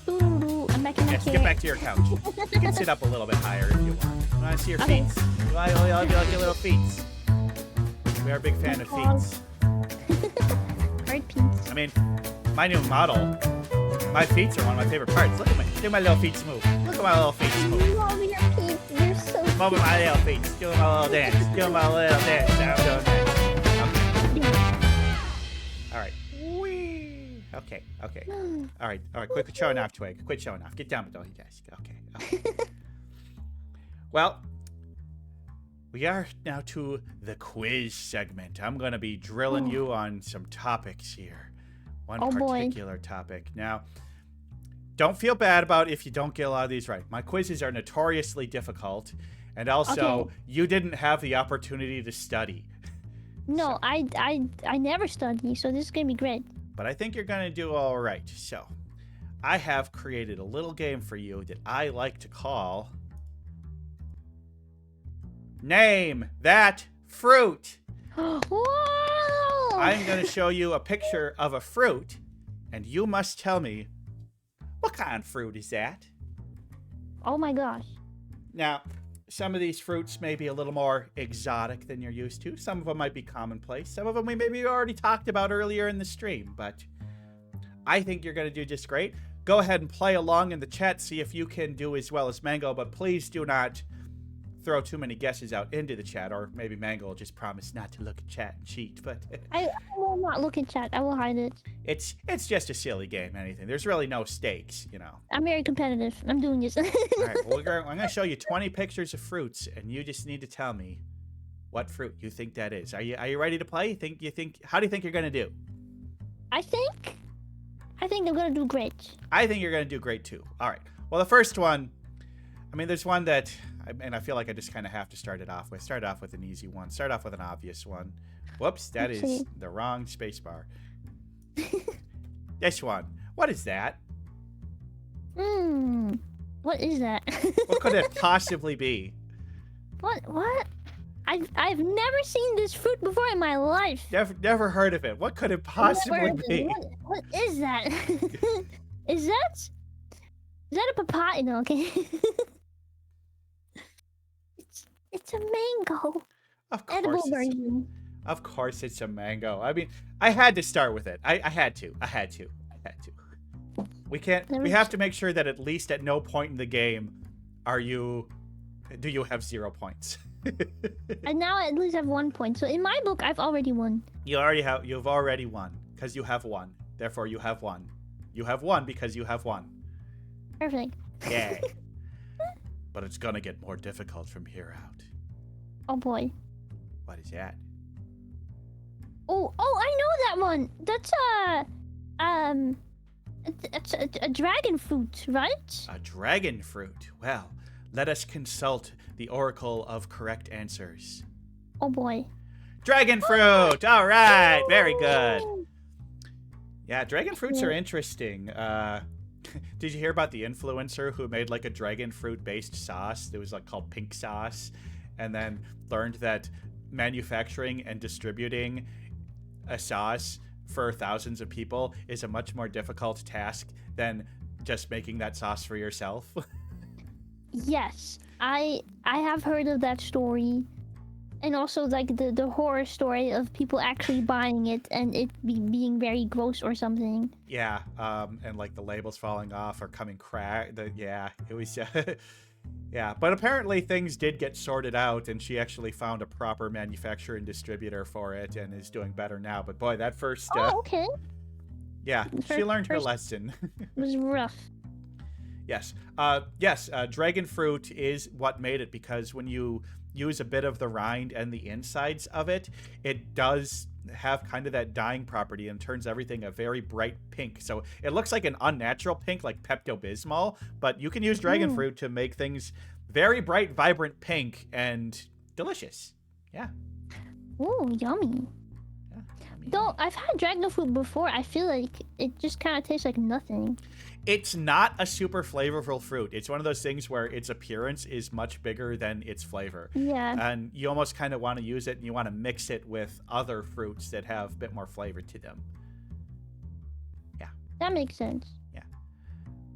Ooh, I'm back in my Yes, chair. get back to your couch. You can sit up a little bit higher if you want. I want to see your Okay. feet. I like your little feet. We are a big fan of feet. Bird peeps. I mean, my new model, my feet are one of my favorite parts. Look at my little feet move. Look at my little feet move. Love your peeps. You're so Move with my little feet. Doing my little dance. Doing my little dance. I'm doing that. Okay. All right. Whee. Okay. All right. Quit showing off, Twig. Quit showing off. Get down below you guys. Okay. Well, we are now to the quiz segment. I'm going to be drilling you on some topics here. One particular topic. Now, don't feel bad about if you don't get a lot of these right. My quizzes are notoriously difficult, and also you didn't have the opportunity to study. No, so. I never study, so this is gonna be great. But I think you're gonna do all right. So, I have created a little game for you that I like to call Name That Fruit. Whoa! I'm gonna show you a picture of a fruit, and you must tell me what kind of fruit is that? Oh my gosh. Now, some of these fruits may be a little more exotic than you're used to. Some of them might be commonplace. Some of them we maybe already talked about earlier in the stream, but I think you're going to do just great. Go ahead and play along in the chat, see if you can do as well as Mango, but please do not throw too many guesses out into the chat, or maybe Mango will just promise not to look at chat and cheat. But I will not look at chat. I will hide it. It's just a silly game. Anything. There's really no stakes, you know. I'm very competitive. I'm doing this. All right. Well, I'm going to show you 20 pictures of fruits, and you just need to tell me what fruit you think that is. Are you ready to play? How do you think you're going to do? I think I'm going to do great. I think you're going to do great too. All right. Well, the first one, I mean, there's one that. And I feel like I just kind of have to start it off with. Start off with an easy one. Start off with an obvious one. Whoops, that is the wrong spacebar. This one. What is that? What is that? What could it possibly be? What? I've never seen this fruit before in my life. Never heard of it. What could it possibly be? What is that? Is that a papaya? No, okay. It's a mango. Of course. Edible version. Of course it's a mango. I mean, I had to start with it. I had to. We have to make sure that at least at no point in the game do you have 0 points. And now I at least have 1 point. So in my book, I've already won. You've already won because you have won. Therefore, you have won. You have won because you have won. Perfect. Yay. But it's gonna get more difficult from here out. Oh boy. What is that? Oh, I know that one. That's a dragon fruit, right? A dragon fruit. Well, let us consult the oracle of correct answers. Oh boy. Dragon fruit. All right. Very good. Yeah, dragon fruits are interesting. Did you hear about the influencer who made like a dragon fruit based sauce? It was like called pink sauce, and then learned that manufacturing and distributing a sauce for thousands of people is a much more difficult task than just making that sauce for yourself. Yes, I have heard of that story, and also like the horror story of people actually buying it and it being very gross or something. Yeah, and like the labels falling off or coming cracked. Yeah, it was. Yeah, but apparently things did get sorted out, and she actually found a proper manufacturer and distributor for it, and is doing better now. But boy, that first. Okay. Yeah, she learned her lesson. It was rough. Yes. Dragon fruit is what made it, because when you use a bit of the rind and the insides of it, it does have kind of that dyeing property and turns everything a very bright pink. So it looks like an unnatural pink, like Pepto-Bismol, but you can use dragon fruit to make things very bright, vibrant pink and delicious. Yeah. Ooh, yummy. Yeah, Though I've had dragon fruit before, I feel like it just kind of tastes like nothing. It's not a super flavorful fruit. It's one of those things where its appearance is much bigger than its flavor. Yeah. And you almost kind of want to use it, and you want to mix it with other fruits that have a bit more flavor to them. Yeah. That makes sense. Yeah.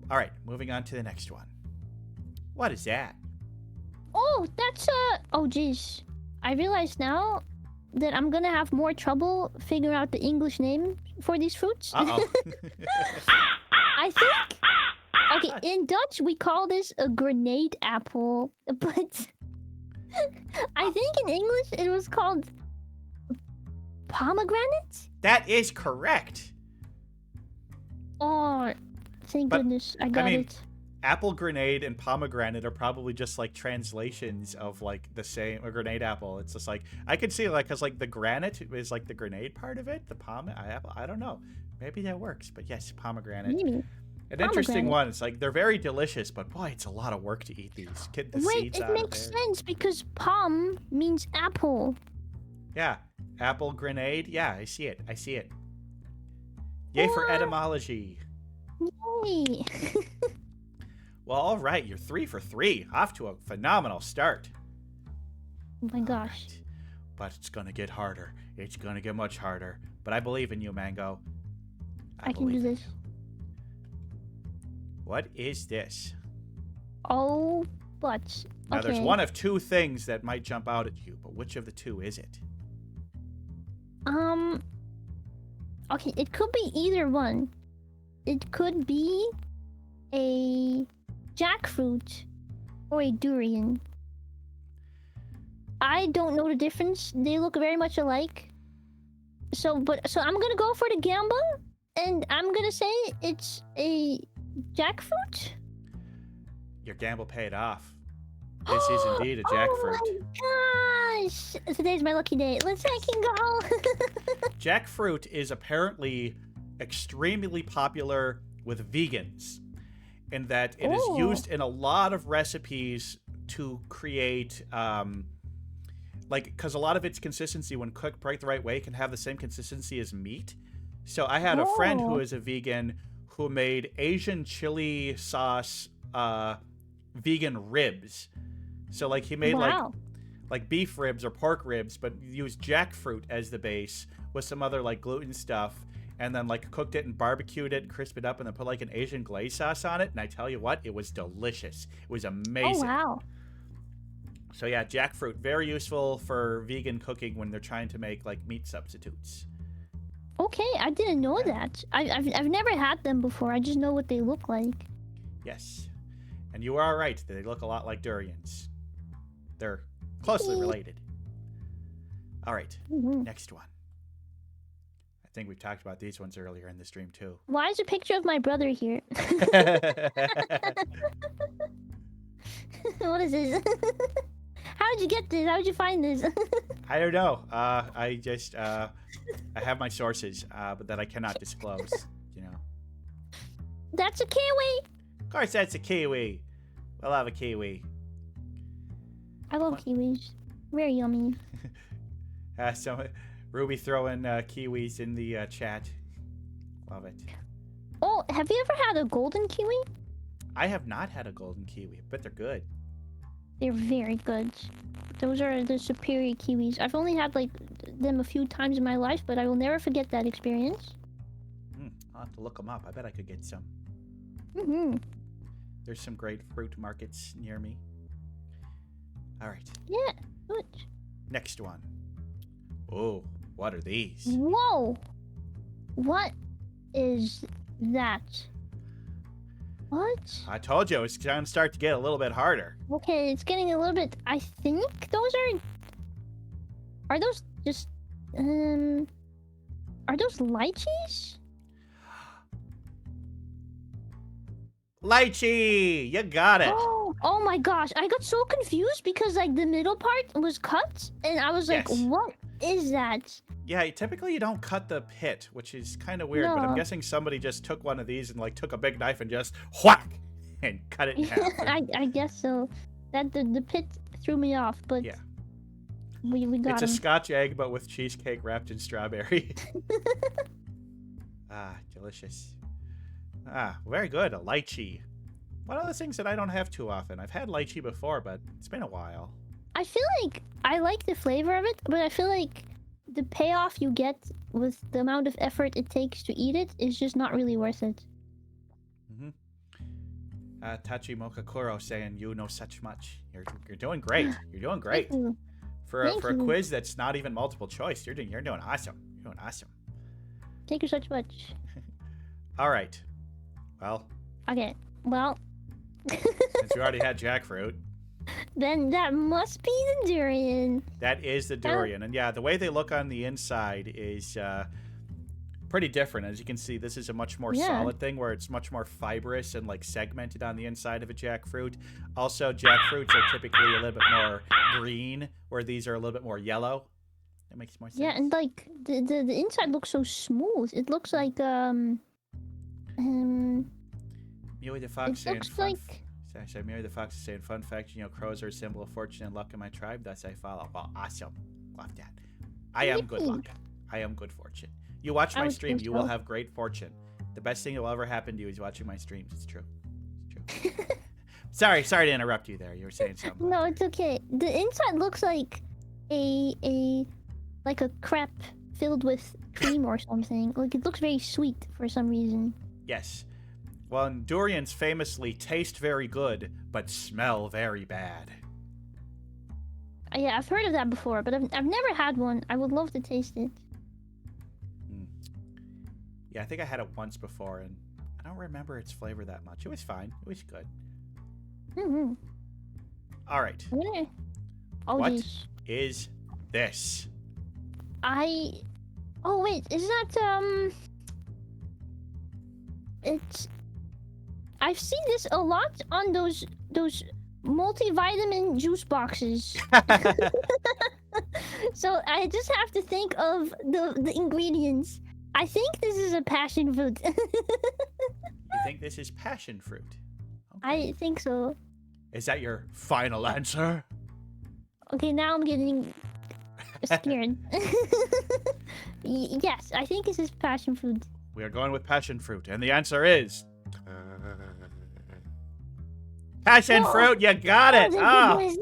All right, moving on to the next one. What is that? Oh, that's oh geez. I realize now that I'm gonna have more trouble figuring out the English name for these fruits. Uh-oh. I think... Okay, in Dutch, we call this a grenade apple, but... I think in English, it was called... pomegranate? That is correct. Oh, thank goodness, I got it. apple grenade and pomegranate are probably just like translations of like the same a grenade apple. It's just like I could see like because like the granite is like the grenade part of it, the apple. I don't know. Maybe that works, but yes, pomegranate. Maybe. An interesting one. It's like they're very delicious, but boy, it's a lot of work to eat these. Get the Wait, seeds it out of makes there. sense because pom means apple. Yeah, apple grenade. Yeah, I see it. I see it. Yay for What? etymology. Yay. Well, all right, you're 3 for 3. Off to a phenomenal start. Oh my gosh. Right. But it's gonna get harder. It's gonna get much harder. But I believe in you, Mango. I can do believe in this. you. What is this? Oh, but Now, okay. there's one of two things that might jump out at you, but which of the two is it? Okay, it could be either one. It could be a jackfruit or a durian. I don't know the difference. They look very much alike. So I'm gonna go for the gamble, and I'm gonna say it's a jackfruit. Your gamble paid off. This is indeed a jackfruit. Oh my gosh! Today's my lucky day. Let's second go. Jackfruit is apparently extremely popular with vegans in that it is Ooh. used in a lot of recipes to create like because a lot of its consistency when cooked right the right way can have the same consistency as meat. So I had a friend who Oh. is a vegan who made Asian chili sauce vegan ribs. So like he made Wow. like beef ribs or pork ribs, but used jackfruit as the base with some other like gluten stuff, and then like cooked it and barbecued it, crisped it up, and then put like an Asian glaze sauce on it. And I tell you what, it was delicious. It was Oh amazing. wow. So yeah, jackfruit very useful for vegan cooking when they're trying to make like meat substitutes. Okay, I didn't know that. I've never had them before. I just know what they look like. Yes, and you are right. They look a lot like durians. They're closely related. All right, Mhm. next one. I think we've talked about these ones earlier in the stream too. Why is a picture of my brother here? What is this? How did you get this? How did you find this? I don't know. I just I have my sources, but that I cannot disclose. You know. That's a kiwi. Of course, that's a kiwi. We'll have a kiwi. I love kiwis. Very yummy. So Ruby throwing kiwis in the chat. Love it. Oh, have you ever had a golden kiwi? I have not had a golden kiwi, but they're good. They're very good. Those are the superior kiwis. I've only had like them a few times in my life, but I will never forget that experience. I'll have to look them up. I bet I could get some. Mm-hmm. There's some great fruit markets near me. All right, Yeah. Good. next one. Oh, what are these? Whoa! What is that? What? I told you it's going to start to get a little bit harder. Okay, it's getting a little bit. I think those are. Are those just Are those lychees? Lychee! You got it! Oh my gosh! I got so confused because like the middle part was cut, and I was like, Yes. "What is that?" Yeah, typically you don't cut the pit, which is kind of weird, but I'm No. guessing somebody just took one of these and like took a big knife and just whack and cut it in half. I guess so. That the pit threw me off, but Yeah. we got It's a him. Scotch egg, but with cheesecake wrapped in strawberry. Ah, delicious. Ah, very good. A lychee. One of those things that I don't have too often. I've had lychee before, but it's been a while. I feel like I like the flavor of it, but I feel like the payoff you get with the amount of effort it takes to eat it is just not really worth it. Tachi Mokakuro saying you know such much. You're doing great. You're doing great. Thank you. For a Thank you. quiz that's not even multiple choice, you're doing awesome. You're doing awesome. Thank you so much. All right. Well, Okay, well, since you already had jackfruit, then that must be the durian. that is the durian. And yeah, the way they look on the inside is pretty different. As you can see, this is a much more Yeah. solid thing where it's much more fibrous and like segmented on the inside of a jackfruit. Also, jackfruits are typically a little bit more green, where these are a little bit more yellow. That makes more sense. Yeah, and like the inside looks so smooth. It looks like Mewey the Fox it saying looks fun. like Sorry, Mewey the Fox is saying fun fact. You know, crows are a symbol of fortune and luck in my tribe. Thus, I follow. Well, awesome. Love that. I am good luck. I am good fortune. You watch I my would stream, think you will so. have great fortune. The best thing that will ever happen to you is watching my streams. It's true. It's true. sorry to interrupt you there. You were saying something. no, it's okay. The inside looks like a crepe filled with cream or something. Like it looks very sweet for some reason. Yes. Well, and durians famously taste very good, but smell very bad. Yeah, I've heard of that before, but I've never had one. I would love to taste it. Yeah, I think I had it once before, and I don't remember its flavor that much. It was fine. It was good. Mm-hmm. All right. Oh, What jeez. is this? Oh wait, is that It's. I've seen this a lot on those multivitamin juice boxes. So I just have to think of the ingredients. I think this is a passion fruit. You think this is passion fruit? Okay. I think so. Is that your final answer? Okay, now I'm getting scared. Yes, I think this is passion fruit. We are going with passion fruit, and the answer is passion Whoa. fruit. You got it. Oh, Oh,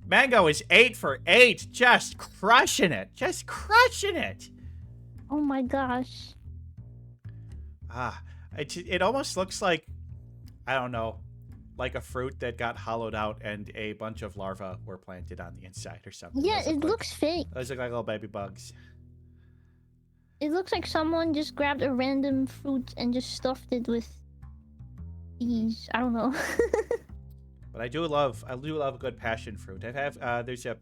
Mango is 8 for 8, just crushing it, just crushing it. oh my gosh. It almost looks like, I don't know, like a fruit that got hollowed out and a bunch of larvae were planted on the inside or something. Yeah, Those it look like- looks fake. Those look like little baby bugs. It looks like someone just grabbed a random fruit and just stuffed it with these. I don't know. But I do love a good passion fruit. There's a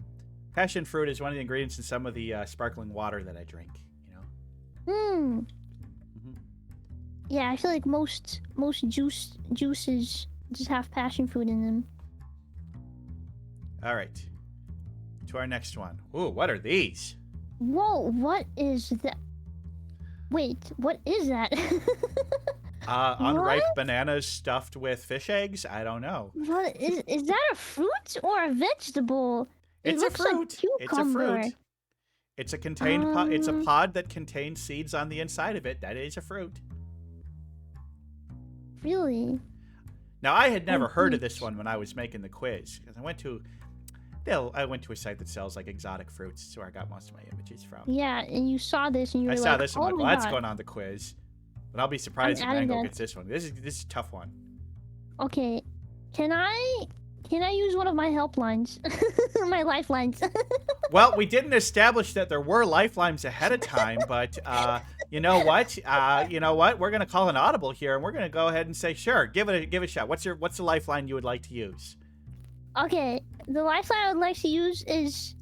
passion fruit is one of the ingredients in some of the sparkling water that I drink. You know. Hmm. Mhm. Yeah, I feel like most juices just have passion fruit in them. All right. To our next one. Ooh, what are these? Whoa, what is that? Wait, what is that? Unripe What? bananas stuffed with fish eggs? I don't know. What is that a fruit or a vegetable? It It's a looks like fruit. It's a cucumber. fruit. It's a it's a pod that contains seeds on the inside of it. That is a fruit. Really? Now, I had never heard of fruit. this one when I was making the quiz because I went to a site that sells like exotic fruits. That's where I got most of my images from. Yeah, and you saw this and you were I like, saw this and oh I'm like, my well, that's God. going on the quiz. But I'll be surprised if adding Mango that. gets this one. This is a tough one. Okay, can I use one of my helplines? My lifelines. Well, we didn't establish that there were lifelines ahead of time, but you know what? We're gonna call an audible here, and we're gonna go ahead and say, sure, give it a shot. What's the lifeline you would like to use? Okay, the lifeline I would like to use is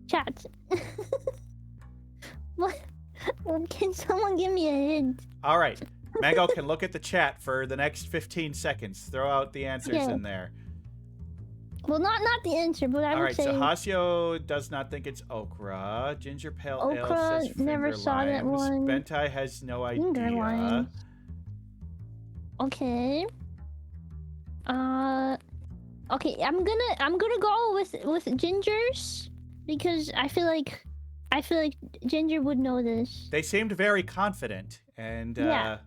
chat. What? Can someone give me a hint? All right, Mango can look at the chat for the next 15 seconds. Throw out the answers Okay. in there. Well, not the answer, but I All would right, say so Hasio does not think it's okra. Ginger Pale Ale Okra, says never finger saw that limes. one. Bentai has no idea. finger limes. Okay. Okay, I'm gonna go with gingers because I feel like Ginger would know this. They seemed very confident, and Yeah.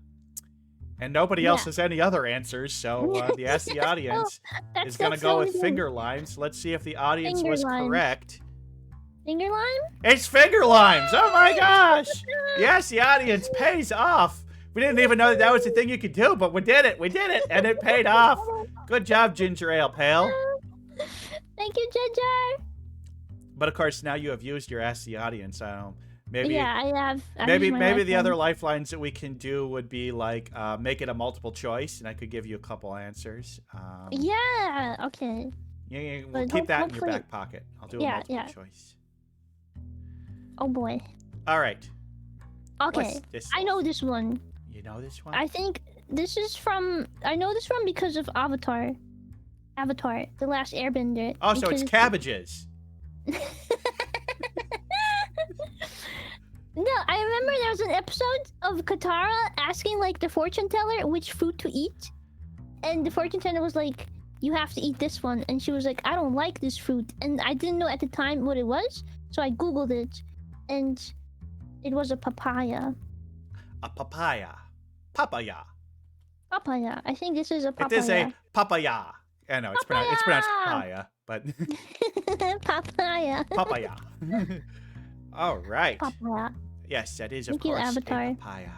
and nobody else Yeah. has any other answers. So the Ask the Audience is going to go with finger limes. Let's see if the audience Finger was limes. correct. Finger lime. It's finger limes. Oh my gosh! Yes, the audience pays off. We didn't even know that was the thing you could do, but we did it, and it paid off. Good job, Ginger Ale Pale. Thank you, Ginger. But of course, now you have used your Ask the Audience. Maybe Yeah, I have. I've maybe used my the other lifeline. lifelines that we can do would be like make it a multiple choice, and I could give you a couple answers. Yeah. Okay. Yeah, we'll But keep that in your hopefully- back pocket. I'll do a Yeah, multiple yeah. choice. Oh boy. All right. Okay, this I know this one. You know this one? I think this is from. I know this one because of Avatar. Avatar, The Last Airbender. Oh, so it's because- cabbages. No, I remember there was an episode of Katara asking like the fortune teller which fruit to eat, and the fortune teller was like, "You have to eat this one," and she was like, "I don't like this fruit," and I didn't know at the time what it was, so I googled it, and it was a papaya. A papaya. Papaya. Papaya. I think this is a papaya. It is a papaya. I know it's pronounced Papaya! papaya, but Papaya. papaya. All right. Papaya. Yes, that is of Thank you, course Avatar. a papaya.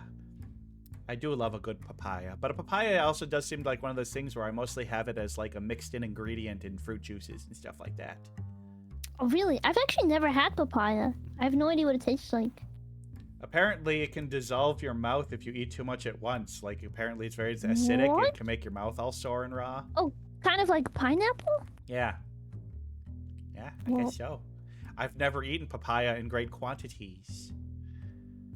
I do love a good papaya, but a papaya also does seem like one of those things where I mostly have it as like a mixed-in ingredient in fruit juices and stuff like that. Oh, really? I've actually never had papaya. I have no idea what it tastes like. Apparently, it can dissolve your mouth if you eat too much at once. Like, apparently, it's very acidic and What? can make your mouth all sore and raw. Oh, kind of like pineapple? Yeah. Yeah, I Well- guess so. I've never eaten papaya in great quantities.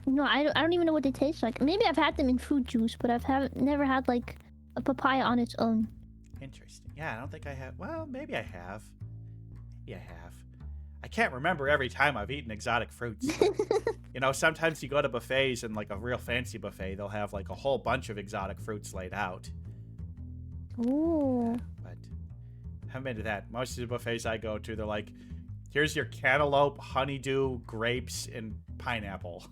No, I don't even know what they taste like. Maybe I've had them in fruit juice, but never had like a papaya on its own. Interesting. Yeah, I don't think I have. Well, maybe I have. Maybe I have. I can't remember every time I've eaten exotic fruits. You know, sometimes you go to buffets and like a real fancy buffet, they'll have like a whole bunch of exotic fruits laid out. Ooh. But I haven't been to that. Most of the buffets I go to, they're like, here's your cantaloupe, honeydew, grapes, and pineapple.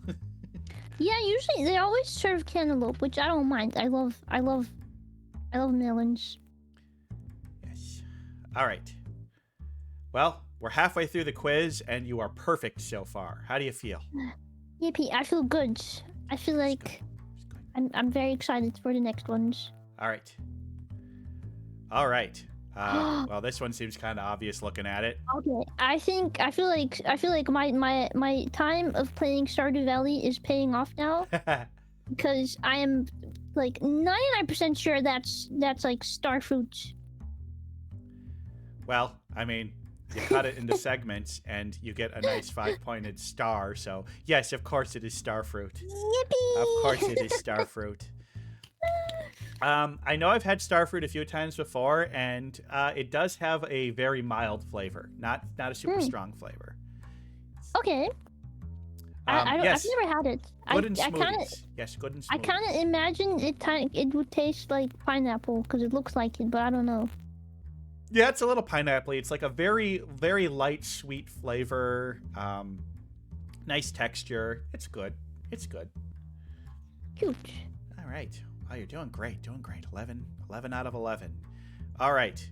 Yeah, usually they always serve cantaloupe, which I don't mind. I love melons. Yes. All right. Well, we're halfway through the quiz, and you are perfect so far. How do you feel? Yippee, I feel good. I feel like It's good. I'm very excited for the next ones. All right. All right. Well, this one seems kind of obvious looking at it. Okay, I feel like my time of playing Stardew Valley is paying off now because I am like 99% sure that's like star fruits. Well, I mean, you cut it into segments, and you get a nice 5-pointed star. So, yes, of course it is star fruit. Yippee! Of course it is star fruit. I know I've had starfruit a few times before, and it does have a very mild flavor, not a super strong flavor. Okay. I yes, I've never had it. good in I kind of smoothies. Yes, good in smoothies. I kind of imagine it would taste like pineapple because it looks like it, but I don't know. Yeah, it's a little pineapple-y. It's like a very, very light, sweet flavor. Nice texture. It's good. It's good. Cute. All right. Oh, you're doing great. Doing great. 11 out of 11. All right.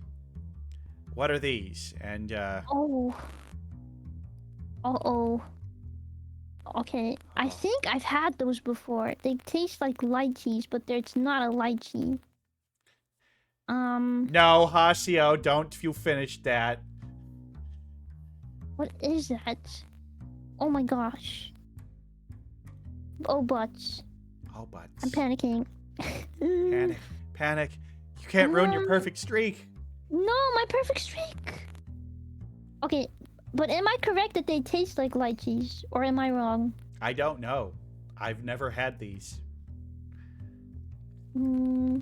What are these? And, Oh. Uh-oh. Okay, I think I've had those before. They taste like lychees, but it's not a lychee. no, Hasio, don't you finish that. What is that? Oh my gosh. Oh, butts. Oh, but I'm panicking. Panic. You can't ruin your Um, perfect streak. No, my perfect streak. Okay, but am I correct that they taste like lychees, or am I wrong? I don't know. I've never had these. Hmm.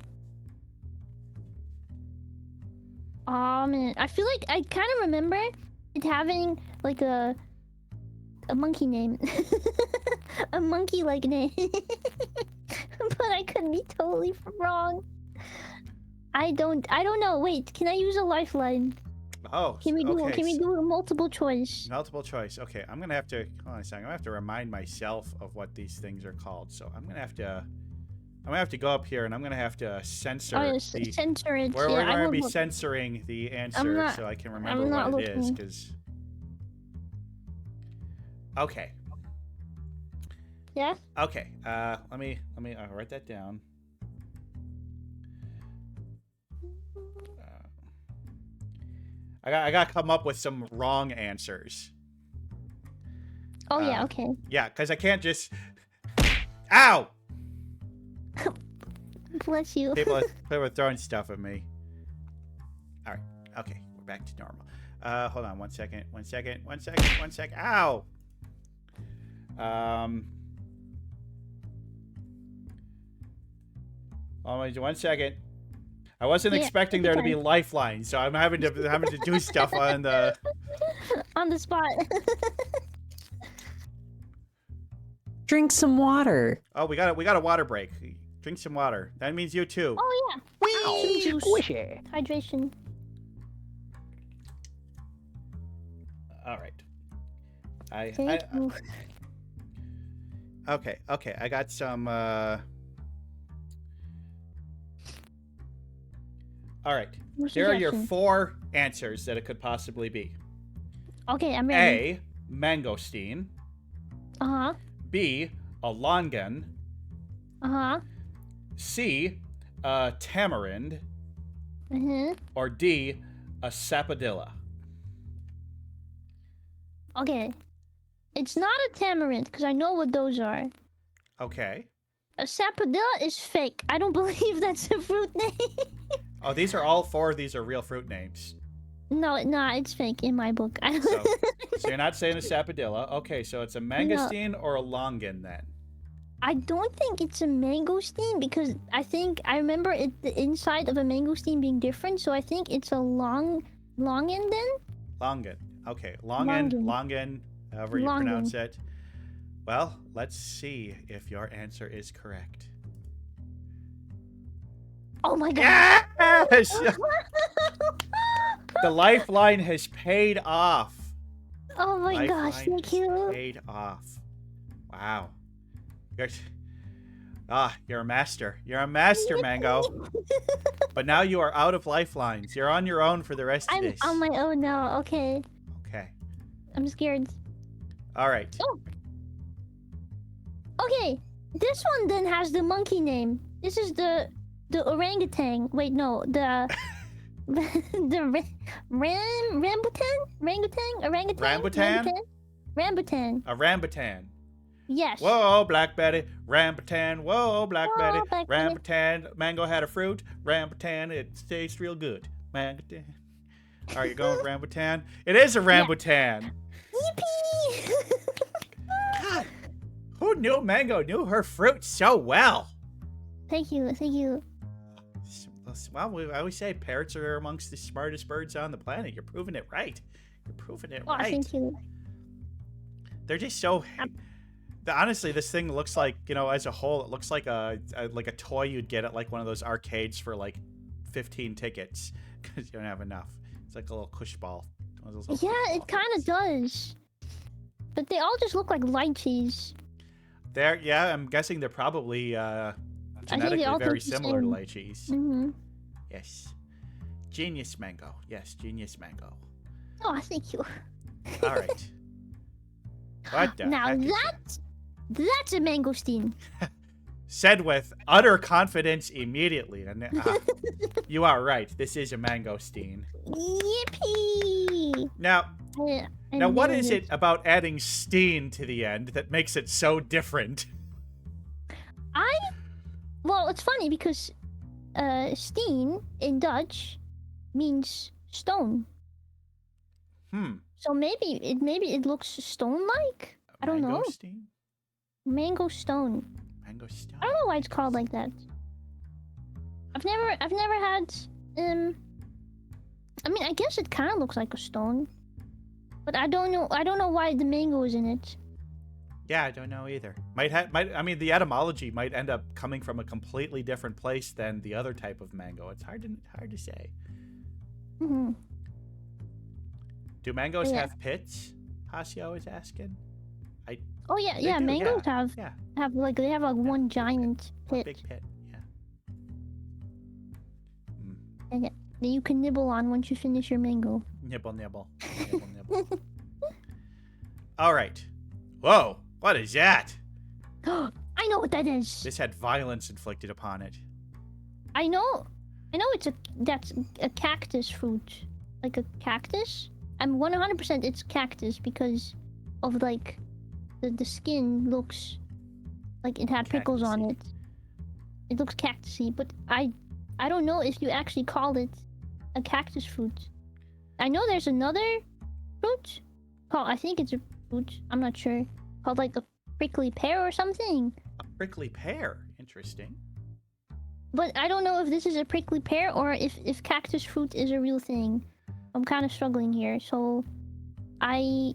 Oh man, I feel like I kind of remember it having like a monkey name, a monkey-like name, but I could be totally wrong. I don't know. Wait, can I use a lifeline? Oh, Can we do okay. can we do a multiple choice? Multiple choice. Okay, I'm gonna have to. Hold on a second. I'm gonna have to remind myself of what these things are called. So I'm gonna have to go up here, and I'm gonna have to censor Oh, yes, the. censor it. We're Yeah, I gonna will be look. censoring the answer not- so I can remember not what it is. looking. Because. Okay. Yeah. Okay. Let me write that down. I gotta come up with some wrong answers. Oh yeah. Uh, Okay. Yeah, because I can't just. Ow! Bless you. People are throwing stuff at me. All right. Okay, we're back to normal. Hold on 1 second. 1 second. 1 second. 1 second. Ow! Oh, wait, 1 second. I wasn't Yeah, expecting take there your to be time. lifelines, so I'm having to do stuff on the. On the spot. Drink some water. Oh, we got a water break. Drink some water. That means you too. Oh yeah. Some juice. Squishy. Hydration. All right. Thank you. Okay. I got some. All right. Your Here are your suggestion. 4 answers that it could possibly be. Okay, I'm ready. A. Mangosteen. Uh-huh. B. A longan. Uh-huh. C. A tamarind. Uh-huh. Or D. A sapodilla. Okay. It's not a tamarind, because I know what those are. Okay. A sapodilla is fake. I don't believe that's a fruit name. Oh, these are all 4 of these are real fruit names. No, it's fake in my book. So you're not saying a sapodilla. Okay, so it's a mangosteen or a longan then. I don't think it's a mangosteen because I remember the inside of a mangosteen being different, so I think it's a longan then? Longan. Okay, Longan. longan, however you Longan. pronounce it. Well, let's see if your answer is correct. Oh my god. Yes! The lifeline has paid off. Oh my gosh, Lifeline thank has you. Paid off. Wow. You're a master. You're a master, Mango. But now you are out of lifelines. You're on your own for the rest of I'm this. on my own now. Okay. Okay. I'm scared. All right. Oh. Okay. This one then has the monkey name. This is the orangutan. Wait, no, the rambutan? Orangutan? Rambutan. A rambutan. Yes. Whoa, Black Betty. Rambutan. Whoa, Black Whoa, Betty. Black Betty. Rambutan. Mango had a fruit. Rambutan. It tastes real good. Rambutan. All right, you're going with rambutan? It is a rambutan. Yippee! God, who knew Mango knew her fruit so well? Thank you. Well, I always say parrots are amongst the smartest birds on the planet. You're proving it right. Oh, thank you. They're just so. Honestly, this thing looks like, as a whole, it looks like a toy you'd get at like one of those arcades for like 15 tickets because you don't have enough. It's like a little cush ball. One of those little Yeah, cush it ball kind of things. does. But they all just look like lychees. I'm guessing they're probably genetically all very taste the similar to same. lychees. Mm-hmm. Yes. Genius Mango. Yes, genius Mango. Oh, thank you. All right. What the Now heck is that? that's a mangosteen. Said with utter confidence immediately. And you are right. This is a mangosteen. Yippee! Now, I what nailed is it about adding steen to the end that makes it so different? Well, it's funny because steen in Dutch means stone. So maybe it looks stone-like. I don't know. Mangosteen? Mango stone. Mangosteen. I don't know why it's called like that. I've never had I mean, I guess it kind of looks like a stone, but I don't know why the mango is in it. Yeah, I don't know either. I mean, the etymology might end up coming from a completely different place than the other type of mango. It's hard to say. Hmm. Do mangoes Yeah. have pits? Hasio is asking. Oh yeah, They do, mangoes yeah. have like one giant pit Big pit. Yeah. that you can nibble on once you finish your mango. Nibble, nibble, nibble, nibble. All right. Whoa! What is that? I know what that is. This had violence inflicted upon it. I know that's a cactus fruit, like a cactus. I'm 100% it's cactus because of like the skin looks like it had pickles on Cactusy. it. It looks cactusy, but I don't know if you actually call it a cactus fruit. I know there's another fruit called, I think it's a fruit, I'm not sure, called like a prickly pear or something. A prickly pear. Interesting. But I don't know if this is a prickly pear or if cactus fruit is a real thing. I'm kind of struggling here, so I.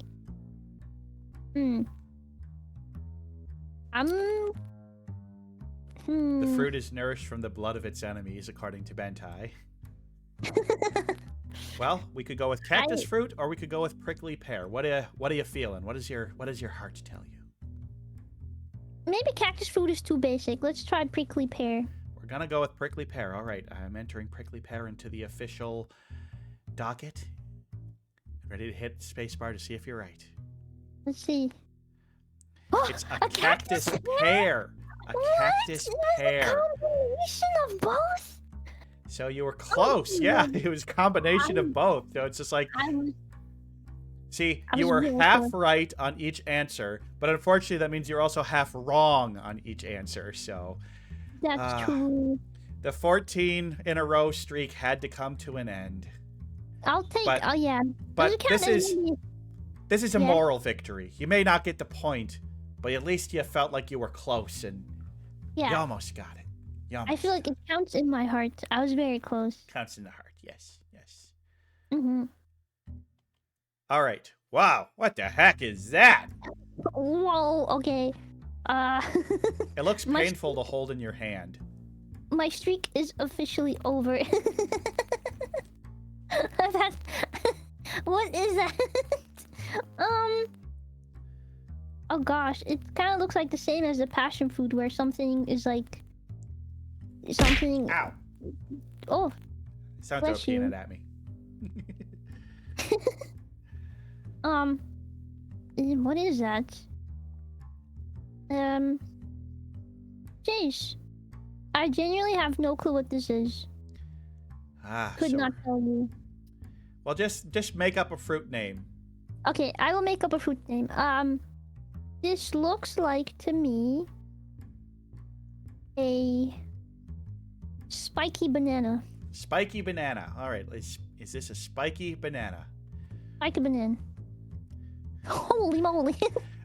I'm. The fruit is nourished from the blood of its enemies, according to Bentai. Well, we could go with cactus fruit, or we could go with prickly pear. What are you feeling? What does your heart tell you? Maybe cactus fruit is too basic. Let's try prickly pear. We're gonna go with prickly pear. All right, I'm entering prickly pear into the official docket. Ready to hit spacebar to see if you're right. Let's see. It's a cactus pear. A cactus pear. Combination of both. So you were close. Yeah, it was a combination of both. So it's just like, see, you were half right on each answer, but unfortunately that means you're also half wrong on each answer. So that's true. The 14 in a row streak had to come to an end. I'll take. Oh yeah. But this is a moral victory. You may not get the point, but at least you felt like you were close and you almost got it. I feel like it counts in my heart. I was very close. Counts in the heart. Yes. Yes. Mm-hmm. All right. Wow. What the heck is that? Whoa. Okay. It looks painful to hold in your hand. My streak is officially over. What is that? Oh gosh, it kind of looks like the same as the passion fruit, where something is like something. Ow! Oh, Sounds like a peanut at me. What is that? Jace, I genuinely have no clue what this is. Could not tell you. Well, just make up a fruit name. Okay, I will make up a fruit name. This looks like to me a spiky banana. Spiky banana. All right, is this a spiky banana? Spiky banana. Holy moly!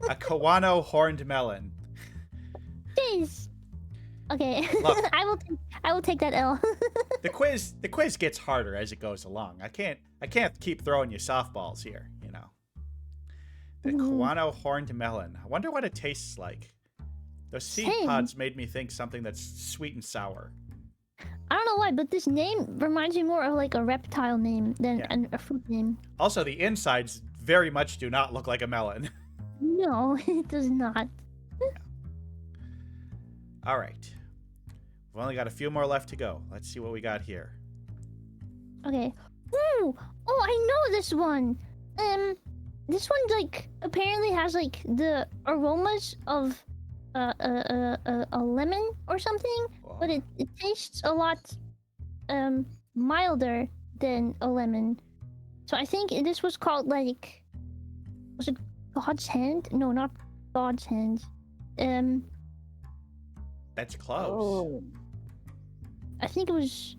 A Kawano horned melon. Jeez. Okay, Look, I will take that L. the quiz gets harder as it goes along. I can't keep throwing you softballs here, you know. The Kawano horned melon. I wonder what it tastes like. Those seed pods made me think something that's sweet and sour. I don't know why, but this name reminds me more of like a reptile name than a fruit name. Also, the insides very much do not look like a melon. No, it does not. All right. We've only got a few more left to go. Let's see what we got here. Okay. Ooh! Oh, I know this one! This one, like, apparently has, like, the aromas of a lemon or something, but it tastes a lot, milder than a lemon. So I think this was called, like, was it God's Hand? No, not God's Hand. That's close. Oh. I think it was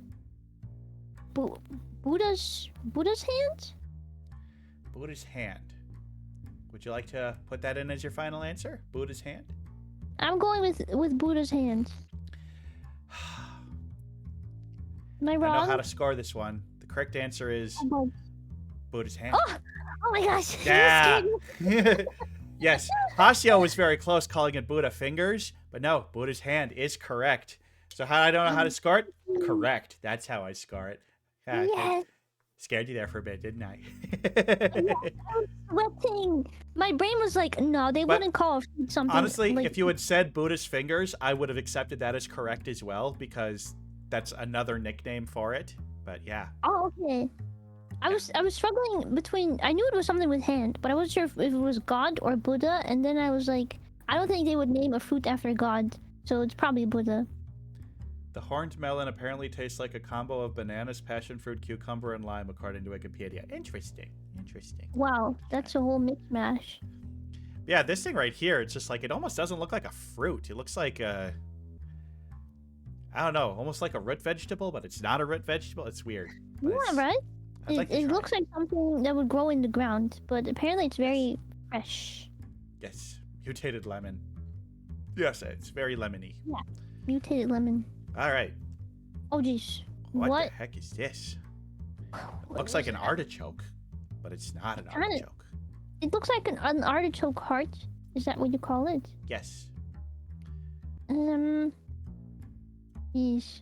Buddha's Hand? Buddha's Hand. Would you like to put that in as your final answer? Buddha's Hand? I'm going with Buddha's Hand. Am I wrong? I know how to score this one. The correct answer is Buddha's Hand. Oh my gosh. Yeah. Yes. Hasio was very close calling it Buddha Fingers, but no, Buddha's Hand is correct. So how I don't know how to score it? Correct. That's how I score it. Yes. Scared you there for a bit, didn't I? I was sweating. My brain was like, no, they wouldn't call it something. Honestly, like... if you had said Buddha's Fingers, I would have accepted that as correct as well, because that's another nickname for it. But yeah. Oh, okay. I was struggling between. I knew it was something with hand, but I wasn't sure if it was God or Buddha. And then I was like, I don't think they would name a fruit after God, so it's probably Buddha. The horned melon apparently tastes like a combo of bananas, passion fruit, cucumber, and lime, according to Wikipedia. Interesting. Wow, that's a whole mishmash. Yeah, this thing right here, it's just like, it almost doesn't look like a fruit. It looks like a, I don't know, almost like a root vegetable, but it's not a root vegetable. It's weird. Yeah, right? It looks like something that would grow in the ground, but apparently it's very fresh. Yes, mutated lemon. Yes, it's very lemony. Yeah, mutated lemon. All right. Oh jeez. What What? the heck is this? What Looks like is an that? artichoke, but it's not an Kinda- artichoke. It looks like an artichoke heart. Is that what you call it? Yes. Jeez.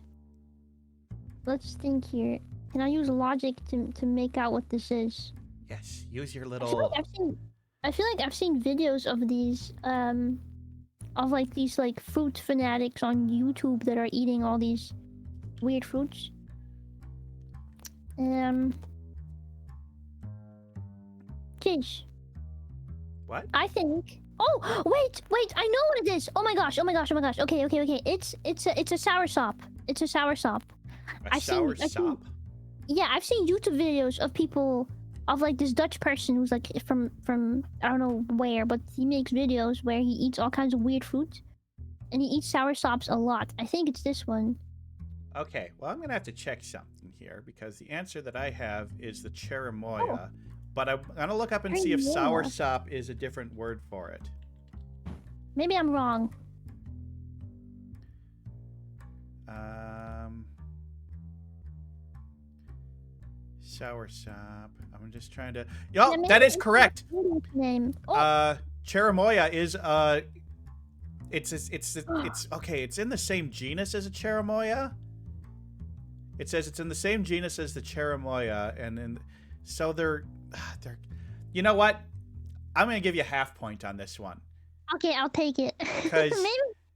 Let's think here. Can I use logic to make out what this is? Yes. Use your I feel little. like I've seen videos of these of like these like fruit fanatics on YouTube that are eating all these weird fruits. Jeez. What? I think. Oh wait! I know what it is. Oh my gosh! Okay. It's a sour sop. It's a sour sop. A sour I've seen- sop? Yeah, I've seen YouTube videos of people of like this Dutch person who's like from I don't know where, but he makes videos where he eats all kinds of weird fruit, and he eats sour sops a lot. I think it's this one. Okay, well, I'm going to have to check something here because the answer that I have is the cherimoya, but I'm going to look up and see if sour Cherimoya. sop is a different word for it. Maybe I'm wrong. Sour sop. I'm just trying to. Yeah, Yo, maybe that is it's correct. a English name. Oh, Cherimoya is it's okay. It's in the same genus as a cherimoya. It says it's in the same genus as the cherimoya, and so they're. You know what? I'm gonna give you a half point on this one okay, I'll take it. because maybe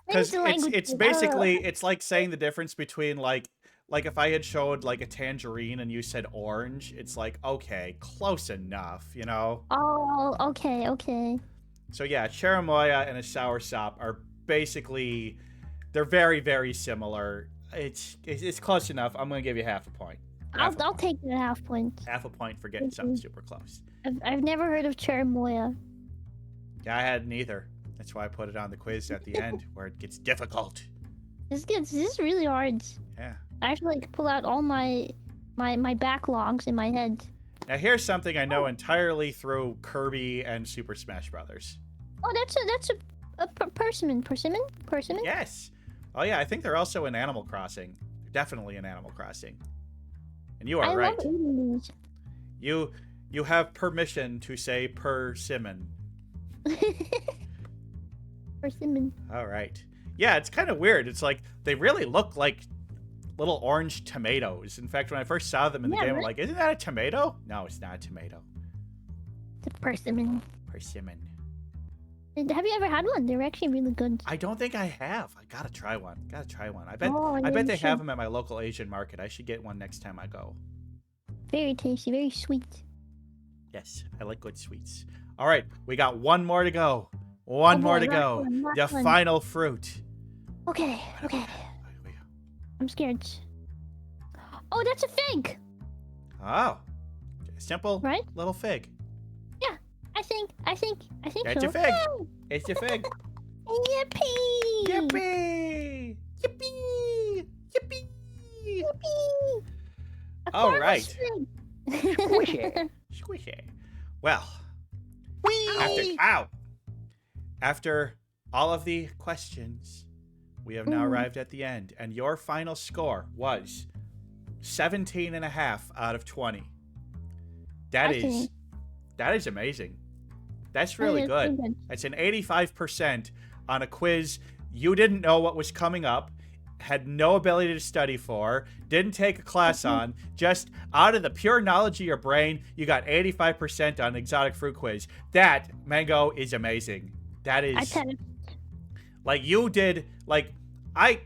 because the language it's is- basically it's like saying the difference between like if I had showed like a tangerine and you said orange, it's like okay, close enough, you know. Oh, okay. So yeah, cherimoya and a sour sop are basically they're very very similar. It's close enough. I'm gonna give you half a point. I'll take the half point. Half a point for getting something super close. I've never heard of cherimoya. Yeah, I hadn't either. That's why I put it on the quiz at the end where it gets difficult. This is really hard. Yeah. I have to like pull out all my backlogs in my head. Now here's something I know entirely through Kirby and Super Smash Brothers. Oh, that's a persimmon. Persimmon? Yes. Oh yeah, I think they're also in Animal Crossing. They're definitely in Animal Crossing. And you are I right. love eating these. You have permission to say persimmon. Persimmon. All right. Yeah, it's kind of weird. It's like they really look like little orange tomatoes. In fact, when I first saw them in the Yeah, game, I'm right? like, isn't that a tomato? No, it's not a tomato. The persimmon. Persimmon. Have you ever had one? They're actually really good. I don't think I have. I gotta try one. I bet. Oh, I yeah, bet you they have should. them at my local Asian market. I should get one next time I go. Very tasty, very sweet. Yes, I like good sweets. All right, we got one more to go. One Oh, more boy, to last go. one, The last one. final fruit. Okay. I'm scared. Oh, that's a fig. Oh, simple Right? little fig. I think It's so. a fig. It's a fig. Yippee! Yippee! Yippee! Yippee! Yippee! A All corvus right. fig. Squishy. Squishy. Well, Whee! after all of the questions, we have now Mm. arrived at the end, and your final score was 17.5 out of 20. That Okay. is amazing. That's really Okay, that's good. pretty It's an 85% on a quiz you didn't know what was coming up, had no ability to study for, didn't take a class on, just out of the pure knowledge of your brain, you got 85% on exotic fruit quiz. That, Mango, is amazing. That I is, tell like, you did, like, I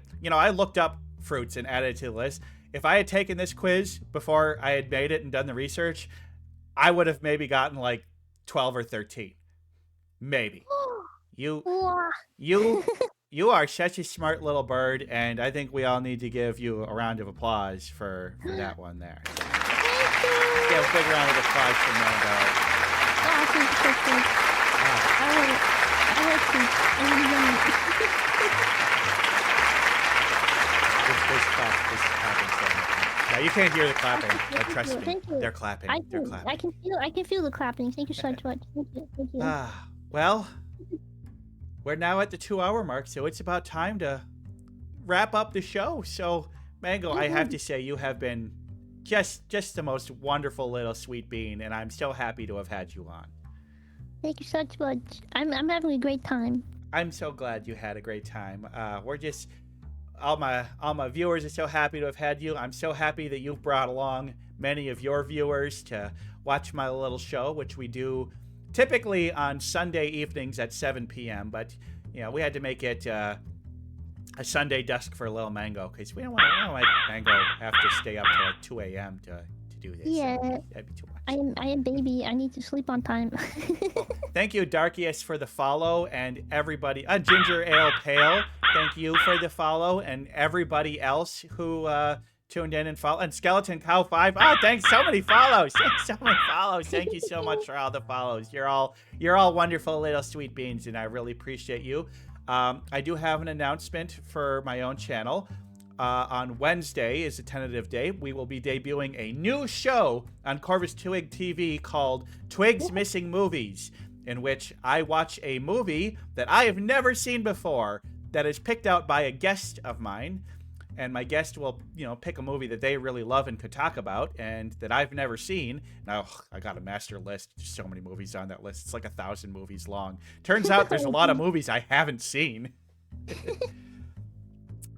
looked up fruits and added it to the list. If I had taken this quiz before I had made it and done the research, I would have maybe gotten, like, 12 or 13. Maybe. You are such a smart little bird, and I think we all need to give you a round of applause for that one there. Give a big round of applause for Mango. Oh, I think it's so good. I like fruits. I really This clapping thing. Now you can't hear the clapping, but trust me, Thank you. they're clapping. They're clapping. I can feel the clapping. Thank you so much. Thank you. Well, we're now at the 2-hour mark, so it's about time to wrap up the show. So, Mango, I have to say you have been just the most wonderful little sweet bean, and I'm so happy to have had you on. Thank you so much. I'm having a great time. I'm so glad you had a great time. We're just all my viewers are so happy to have had you. I'm so happy that you've brought along many of your viewers to watch my little show, which we do typically on Sunday evenings at 7 p.m. But we had to make it a Sunday dusk for little Mango because we don't want Mango have to stay up till like 2 a.m. to do this. Yeah. That'd be too much. I am baby. I need to sleep on time. Thank you, Darkius, for the follow, and everybody. Ginger Ale Pale, thank you for the follow, and everybody else who tuned in and followed. And Skeleton Cow 5. Oh, thanks, so many follows. Thanks, so many follows. Thank you so much for all the follows. You're all wonderful little sweet beans, and I really appreciate you. I do have an announcement for my own channel. On Wednesday is a tentative day. We will be debuting a new show on Corvus Twig TV called Twig's Missing Movies, in which I watch a movie that I have never seen before that is picked out by a guest of mine. And my guest will, pick a movie that they really love and could talk about and that I've never seen. Now, I got a master list. There's so many movies on that list. It's like 1,000 movies long. Turns out there's a lot of movies I haven't seen.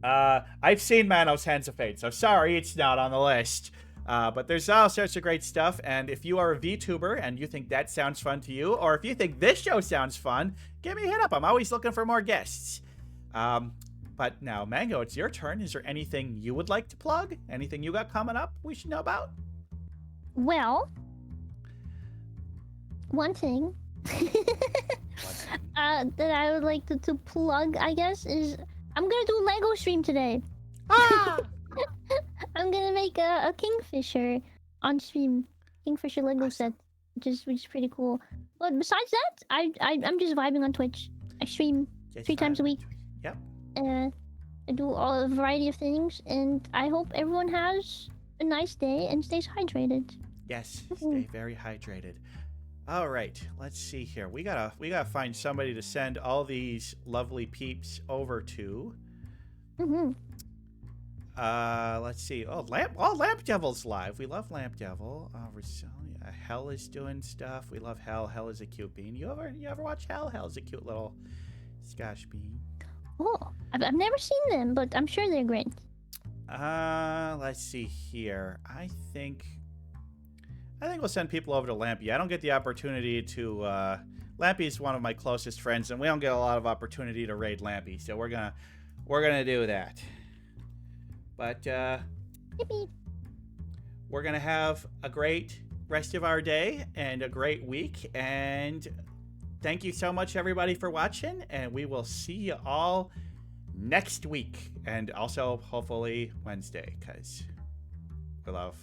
I've seen Manos Hands of Fate, so sorry it's not on the list. But there's all sorts of great stuff, and if you are a VTuber and you think that sounds fun to you, or if you think this show sounds fun, give me a hit up. I'm always looking for more guests. But now, Mango, it's your turn. Is there anything you would like to plug? Anything you got coming up we should know about? Well, one thing that I would like to plug, I guess, is I'm gonna do a Lego stream today. Ah! I'm gonna make a Kingfisher on stream. Kingfisher Lego set, which is pretty cool. But besides that, I'm just vibing on Twitch. I stream 3 times a week. Yep. I do a variety of things, and I hope everyone has a nice day and stays hydrated. Yes, stay very hydrated. All right, let's see here. We gotta find somebody to send all these lovely peeps over to. Let's see. Oh, Lamp Devil's live. We love Lamp Devil. Hell is doing stuff. We love Hell. Hell is a cute bean. You ever watch Hell? Hell's a cute little Scotch bean. Oh, I've never seen them, but I'm sure they're great. Let's see here. I think we'll send people over to Lampy. I don't get the opportunity to. Lampy's one of my closest friends, and we don't get a lot of opportunity to raid Lampy, so we're gonna do that. But Yippee. we're gonna have a great rest of our day and a great week. And thank you so much, everybody, for watching, and we will see you all next week, and also hopefully Wednesday, because we love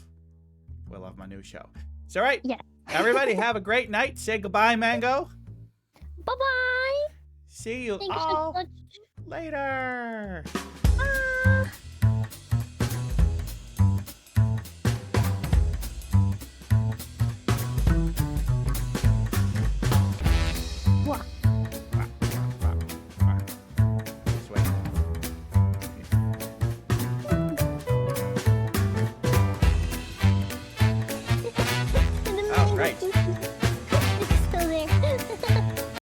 my new show. So, all right, Yeah. everybody, have a great night. Say goodbye, Mango. Bye bye. See you Thank you so all much. later. Bye.